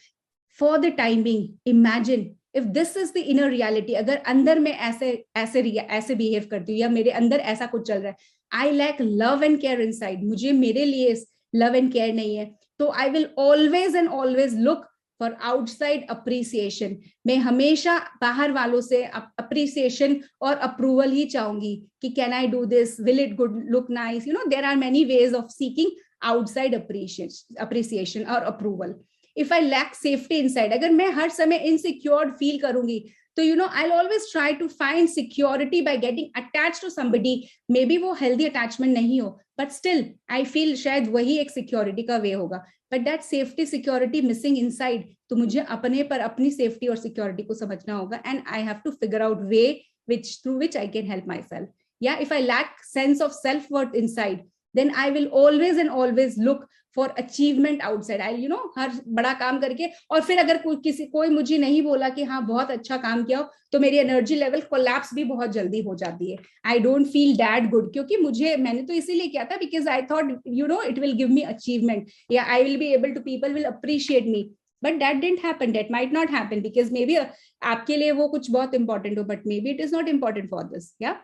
For the time being, imagine if this is the inner reality, अगर अंदर में ऐसे बिहेव करती हूँ या मेरे अंदर ऐसा कुछ चल रहा है, I lack love and care inside, मुझे मेरे लिए love and care नहीं है, तो I will always and always look for outside appreciation. मैं हमेशा बाहर वालों से अप्रिसिएशन और अप्रूवल ही चाहूंगी कि can I do this, will it good look nice, there are many ways of seeking outside appreciation और approval. If I lack safety inside, अगर मैं हर समय इनसिक्योर फील करूंगी तो I always try to find security by getting attach to somebody. Maybe वो healthy attachment नहीं हो, बट स्टिल आई फील शायद वही एक सिक्योरिटी का वे होगा, but that safety security missing inside. तो मुझे अपने पर अपनी सेफ्टी और सिक्योरिटी को समझना होगा, and I have to figure out way through which I can help myself. या if I lack sense of self worth inside, then I will always and always look for achievement outside. I'll हर बड़ा काम करके, और फिर अगर कोई मुझे नहीं बोला कि हाँ बहुत अच्छा काम किया हो, तो मेरी एनर्जी लेवल कोलैप्स भी बहुत जल्दी हो जाती है। I don't feel that good, क्योंकि मैंने तो इसीलिए किया था because I thought it will give me achievement, या I will be able to, people will appreciate me, but that didn't happen, that might not happen, because maybe आपके लिए वो कुछ बहुत इंपॉर्टेंट हो, but maybe it is not important for this. या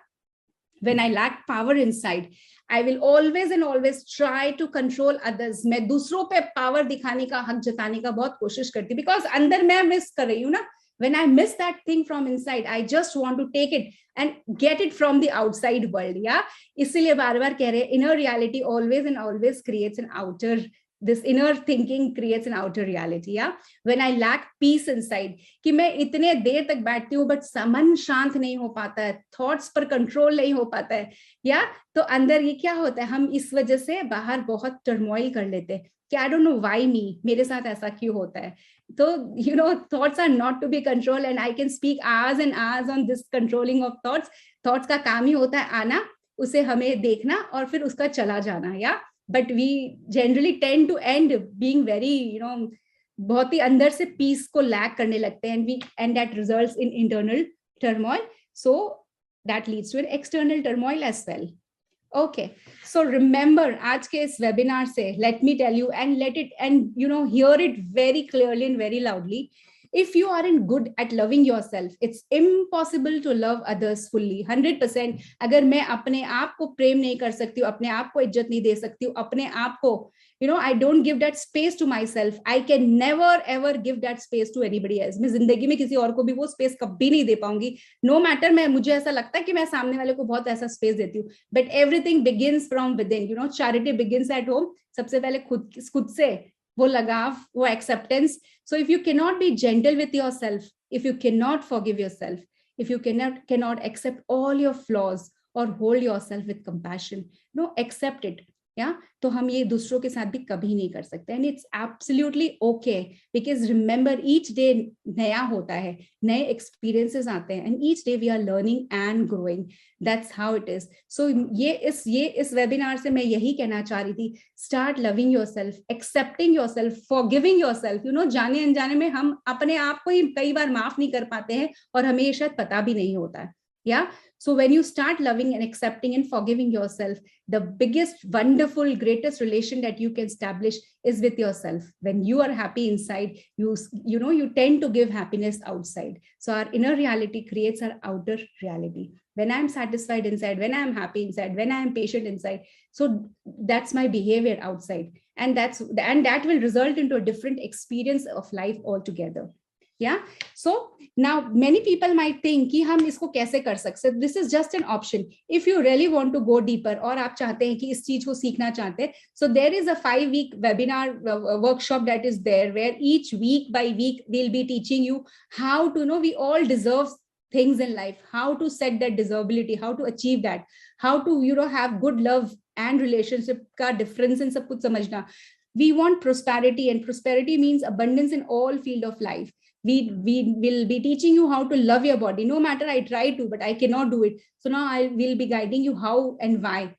when I lack power inside, I will always and always try to control others. मैं दूसरों पे पावर दिखाने का, हक जताने का बहुत कोशिश करती हूँ, because अंदर मैं मिस कर रही हूँ ना। When I miss that thing from inside, I just want to take it and get it from the outside world. Yeah, इसीलिए बार बार कह रहे हैं, inner reality always and always creates an outer, this inner thinking creates an outer reality. Yeah, when I lack peace inside, कि मैं इतने देर तक बैठती हूँ बट मन शांत नहीं हो पाता है, थॉट्स पर कंट्रोल नहीं हो पाता है, या तो अंदर ये क्या होता है, हम इस वजह से बाहर बहुत टर्मोइल कर लेते हैं कि I don't know why me, मेरे साथ ऐसा क्यों होता है। तो thoughts are not to be control, and I can speak hours and hours on this controlling of thoughts. Thoughts का काम ही होता है आना, उसे हमें देखना और फिर उसका चला जाना। या but we generally tend to end being very बहुत ही अंदर से पीस को लैक करने लगते हैं, and that results in internal turmoil, so that leads to an external turmoil as well. Okay, so remember आज के इस webinar से, let me tell you and let it and hear it very clearly and very loudly. If you aren't good at loving yourself, it's impossible to love others fully. 100%. अगर मैं अपने आप को प्रेम नहीं कर सकती हूँ, अपने आप को इज्जत नहीं दे सकती हूँ, अपने आप को I don't give that space to myself, I can never ever give that space to anybody else. मैं जिंदगी में किसी और को भी वो स्पेस कभी नहीं दे पाऊंगी, no matter मुझे ऐसा लगता है कि मैं सामने वाले को बहुत ऐसा स्पेस देती हूँ, but everything begins from within. Charity begins at home. सबसे पहले खुद से वो लगाव, वो acceptance. So if you cannot be gentle with yourself, if you cannot forgive yourself, if you cannot accept all your flaws or hold yourself with compassion, accept it. या तो हम ये दूसरों के साथ भी कभी नहीं कर सकते, and it's absolutely okay, because remember each day नया होता है, नए एक्सपीरियंसेस आते हैं, and each day we are learning and growing. That's how it is. So ये इस वेबिनार से मैं यही कहना चाह रही थी, start loving yourself, accepting yourself, forgiving yourself. जाने अनजाने में हम अपने आप को ही कई बार माफ नहीं कर पाते हैं और हमें शायद पता भी नहीं होता है. Yeah. So when you start loving and accepting and forgiving yourself, the biggest, wonderful, greatest relation that you can establish is with yourself. When you are happy inside, you tend to give happiness outside. So our inner reality creates our outer reality. When I'm satisfied inside, when I'm happy inside, when I'm patient inside, so that's my behavior outside. And that will result into a different experience of life altogether. Yeah. So now many people might think कि हम इसको कैसे कर सकते हैं. This is just an option. If you really want to go deeper और आप चाहते हैं कि इस चीज को सीखना चाहते हैं, so there is a 5-week webinar workshop that is there, where each week by week we'll be teaching you how to know we all deserve things in life, how to set that desirability, how to achieve that, how to have good love and relationship का difference in सब कुछ समझना. We want prosperity, and prosperity means abundance in all field of life. We will be teaching you how to love your body. No matter I try to, but I cannot do it. So now I will be guiding you how and why.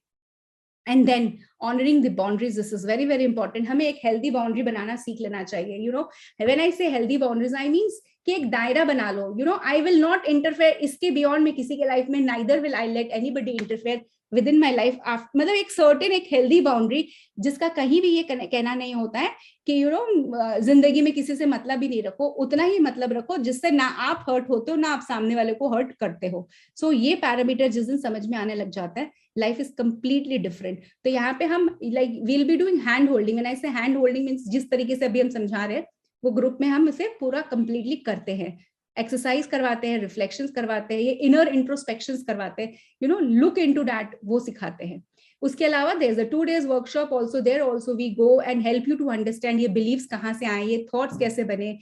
And then honoring the boundaries. This is very, very important. हमें एक healthy boundary बनाना सीख लेना चाहिए. When I say healthy boundaries, I means कि एक दायरा बना लो. I will not interfere. इसके beyond में किसी के life में, neither will I let anybody interfere within my life. मतलब एक certain, एक healthy boundary जिसका कहीं भी ये कहना नहीं होता है कि जिंदगी में किसी से मतलब ही नहीं रखो. उतना ही मतलब रखो जिससे ना आप हर्ट होते हो, ना आप सामने वाले को हर्ट करते हो. So ये पैरामीटर जिस दिन समझ में आने लग जाता है, life is completely different. तो यहाँ पे हम we'll be doing hand holding. When I say hand holding means जिस तरीके से अभी हम समझा रहे हैं, वो ग्रुप में हम इसे पूरा कंप्लीटली करते हैं. एक्सरसाइज करवाते हैं, रिफ्लेक्शंस करवाते हैं, ये इनर इंट्रोस्पेक्शंस करवाते हैं, लुक इनटू दैट, वो सिखाते हैं. उसके अलावा there is a 2 days workshop also there. Also we go and help you to understand ये बिलीव्स कहाँ से आए, ये थॉट्स कैसे बने,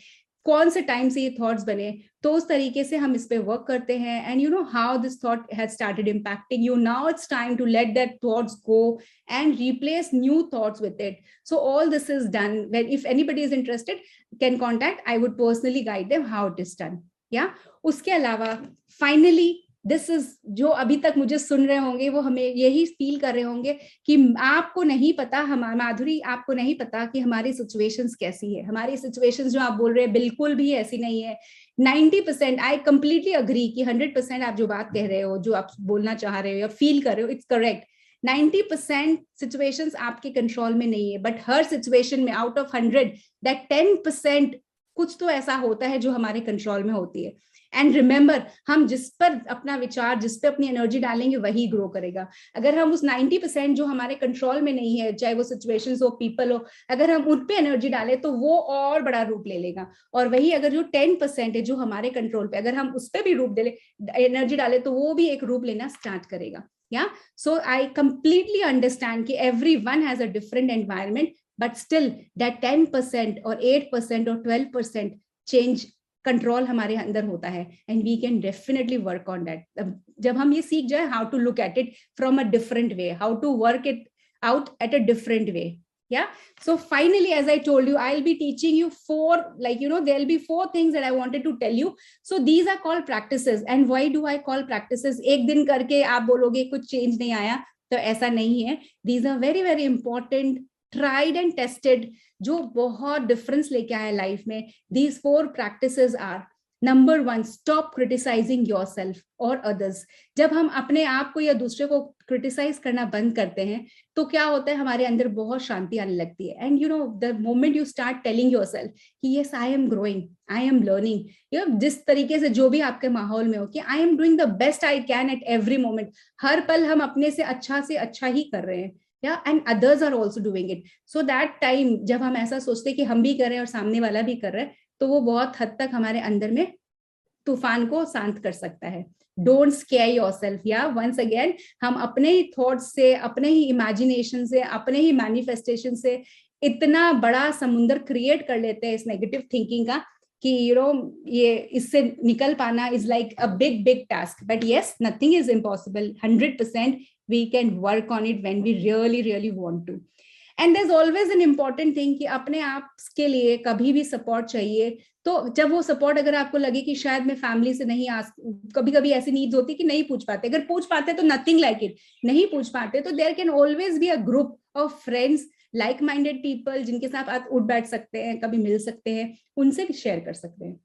कौन से टाइम से ये थॉट्स बने. तो उस तरीके से हम इस पे वर्क करते हैं. And how this thought has started impacting you. Now it's time to let that thoughts go and replace new thoughts with it. So all this is done. When if anybody is interested can contact, I would personally guide them how it is done. या उसके अलावा finally this is, जो अभी तक मुझे सुन रहे होंगे वो हमें यही फील कर रहे होंगे कि आपको नहीं पता, माधुरी आपको नहीं पता कि हमारी सिचुएशंस कैसी है. हमारी सिचुएशंस जो आप बोल रहे हैं बिल्कुल भी ऐसी नहीं है. 90% आई कंप्लीटली अग्री कि 100% आप जो बात कह रहे हो, जो आप बोलना चाह रहे हो या फील कर रहे हो, इट्स करेक्ट. 90% सिचुएशंस आपके कंट्रोल में नहीं है, बट हर सिचुएशन में आउट ऑफ 100 दैट 10% कुछ तो ऐसा होता है जो हमारे कंट्रोल में होती है. एंड रिमेंबर, हम जिस पर अपना विचार, जिस पे अपनी एनर्जी डालेंगे वही ग्रो करेगा. अगर हम उस 90% जो हमारे कंट्रोल में नहीं है, चाहे वो सिचुएशंस हो, पीपल हो, अगर हम उन पे एनर्जी डालें तो वो और बड़ा रूप ले लेगा. और वही अगर जो 10% है जो हमारे कंट्रोल पे, अगर हम उस पे भी रूप एनर्जी डाले तो वो भी एक रूप लेना स्टार्ट करेगा. Yeah, so I completely understand कि everyone has a different environment, but still that 10% or 8% or 12% change control हमारे अंदर होता है. And we can definitely work on that. जब हम ये सीख जाए how to look at it from a different way, how to work it out at a different way. Yeah. So finally, as I told you, I'll be teaching you 4, there'll be 4 things that I wanted to tell you. So these are called practices. And why do I call practices? एक दिन करके आप बोलोगे कुछ change नहीं आया, तो ऐसा नहीं है. These are very, very important, tried and tested, जो बहुत डिफरेंस लेके आए लाइफ में. These 4 practices are: Number 1, stop criticizing yourself or others. जब हम अपने आप को या दूसरे को क्रिटिसाइज करना बंद करते हैं तो क्या होता है, हमारे अंदर बहुत शांति आने लगती है. And the moment you start telling yourself कि yes I am growing, I am learning, जिस तरीके से जो भी आपके माहौल में हो कि I am doing the best I can at every moment. हर पल हम अपने से अच्छा ही कर रहे हैं. And others are also doing it. So that time जब हम ऐसा सोचते हैं कि हम भी कर रहे हैं और सामने वाला भी कर रहा है, तो वो बहुत हद तक हमारे अंदर में तूफान को शांत कर सकता है. Don't square yourself. या वंस अगेन, हम अपने ही थॉट्स से, अपने ही इमेजिनेशन से, अपने ही मैनिफेस्टेशन से इतना बड़ा समुंदर क्रिएट कर लेते हैं इस नेगेटिव थिंकिंग का कि ये इससे निकल पाना is like a big task. But yes, nothing is impossible. 100% we can work on it when we really want to. And there's always an important thing कि अपने आप के लिए कभी भी सपोर्ट चाहिए. तो जब वो सपोर्ट अगर आपको लगे कि शायद मैं फैमिली से नहीं कभी ऐसी नीड्स होती कि नहीं पूछ पाते. अगर पूछ पाते तो नथिंग लाइक इट. नहीं पूछ पाते तो there can always be a group of friends, like minded people, जिनके साथ आप उठ बैठ सकते हैं, कभी मिल सकते हैं, उनसे भी शेयर कर सकते हैं.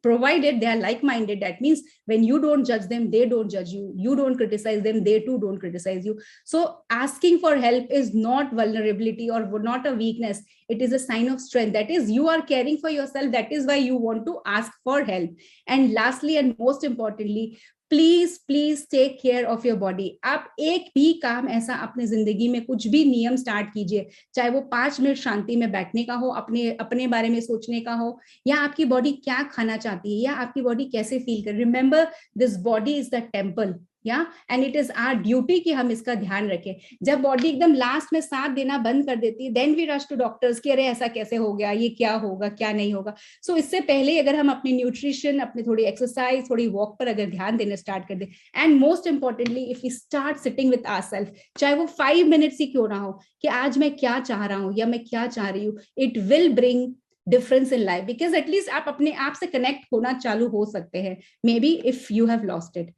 provided they are like-minded. That means when you don't judge them, they don't judge you. You don't criticize them, they too don't criticize you. So asking for help is not vulnerability or not a weakness. It is a sign of strength. That is, you are caring for yourself. That is why you want to ask for help. And lastly and most importantly, please take care of your body. आप एक भी काम ऐसा अपने जिंदगी में, कुछ भी नियम स्टार्ट कीजिए, चाहे वो 5 मिनट शांति में बैठने का हो, अपने बारे में सोचने का हो, या आपकी बॉडी क्या खाना चाहती है, या आपकी बॉडी कैसे फील कर. Remember, this body is the temple, and it is our duty कि हम इसका ध्यान रखें. जब बॉडी एकदम लास्ट में साथ देना बंद कर देती है, then we rush to doctors कि अरे ऐसा कैसे हो गया, ये क्या होगा, क्या नहीं होगा. सो इससे पहले अगर हम अपनी न्यूट्रिशन, अपनी थोड़ी एक्सरसाइज, थोड़ी वॉक पर अगर ध्यान देना स्टार्ट कर दे, and most importantly if we start sitting with ourselves, चाहे वो 5 मिनट्स ही क्यों ना हो, कि आज मैं क्या चाह रहा हूँ या मैं क्या चाह रही हूँ, it will bring difference in life, because at least आप अपने आप से connect होना चालू हो सकते हैं, maybe if you have lost it.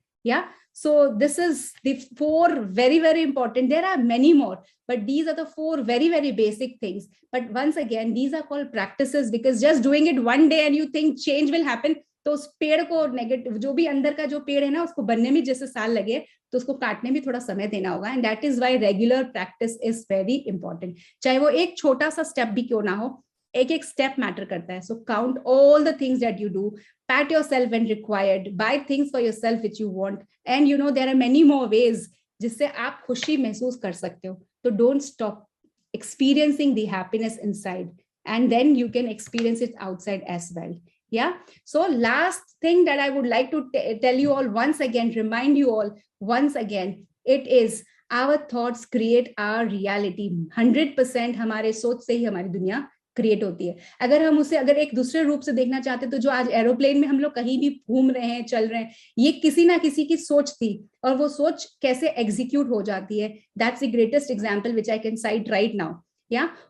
So this is the 4 very, very important. There are many more, but these are the 4 very, very basic things. But once again, these are called practices, because just doing it one day and you think change will happen, तो उस पेड़ को negative, जो भी अंदर का जो पेड़ है ना, उसको बनने में जैसे साल लगे, तो उसको काटने में थोड़ा समय देना होगा. And that is why regular practice is very important. चाहे वो एक छोटा सा स्टेप भी क्यों ना हो, एक स्टेप मैटर करता है. So count all the things that you do, pat yourself when required, buy things for yourself which you want, and you know there are many more ways जिससे आप खुशी महसूस कर सकते हो. तो don't stop experiencing the happiness inside, and then you can experience it outside as well. So last thing that I would like to tell you all once again, remind you all once again, it is our thoughts create our reality. 100% हमारे सोच से ही हमारी दुनिया create होती है. अगर हम उसे अगर एक दूसरे रूप से देखना चाहते, तो जो आज एरोप्लेन में हम लोग कहीं भी घूम रहे हैं, चल रहे हैं, ये किसी ना किसी की सोच थी, और वो सोच कैसे एग्जीक्यूट हो जाती है. That's the greatest example which I can cite right now.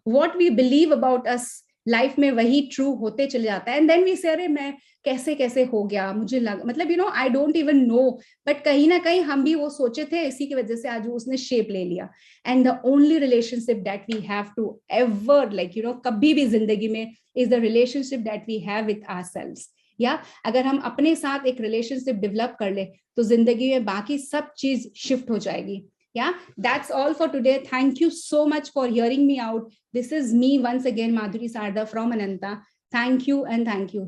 What we believe about us, life में वही ट्रू होते चले जाता है. एंड देन वी से, अरे मैं कैसे हो गया, मुझे लगा, मतलब you know, I don't even know, but कहीं ना कहीं हम भी वो सोचे थे, इसी की वजह से आज उसने शेप ले लिया. And the only relationship that we have to ever, like you know, कभी भी जिंदगी में, is the relationship that we have with ourselves. अगर हम अपने साथ एक रिलेशनशिप डेवलप कर ले, तो जिंदगी में बाकी सब चीज शिफ्ट हो जाएगी. That's all for today. Thank you so much for hearing me out. This is me once again, Madhuri Sarda from Ananta. Thank you and thank you.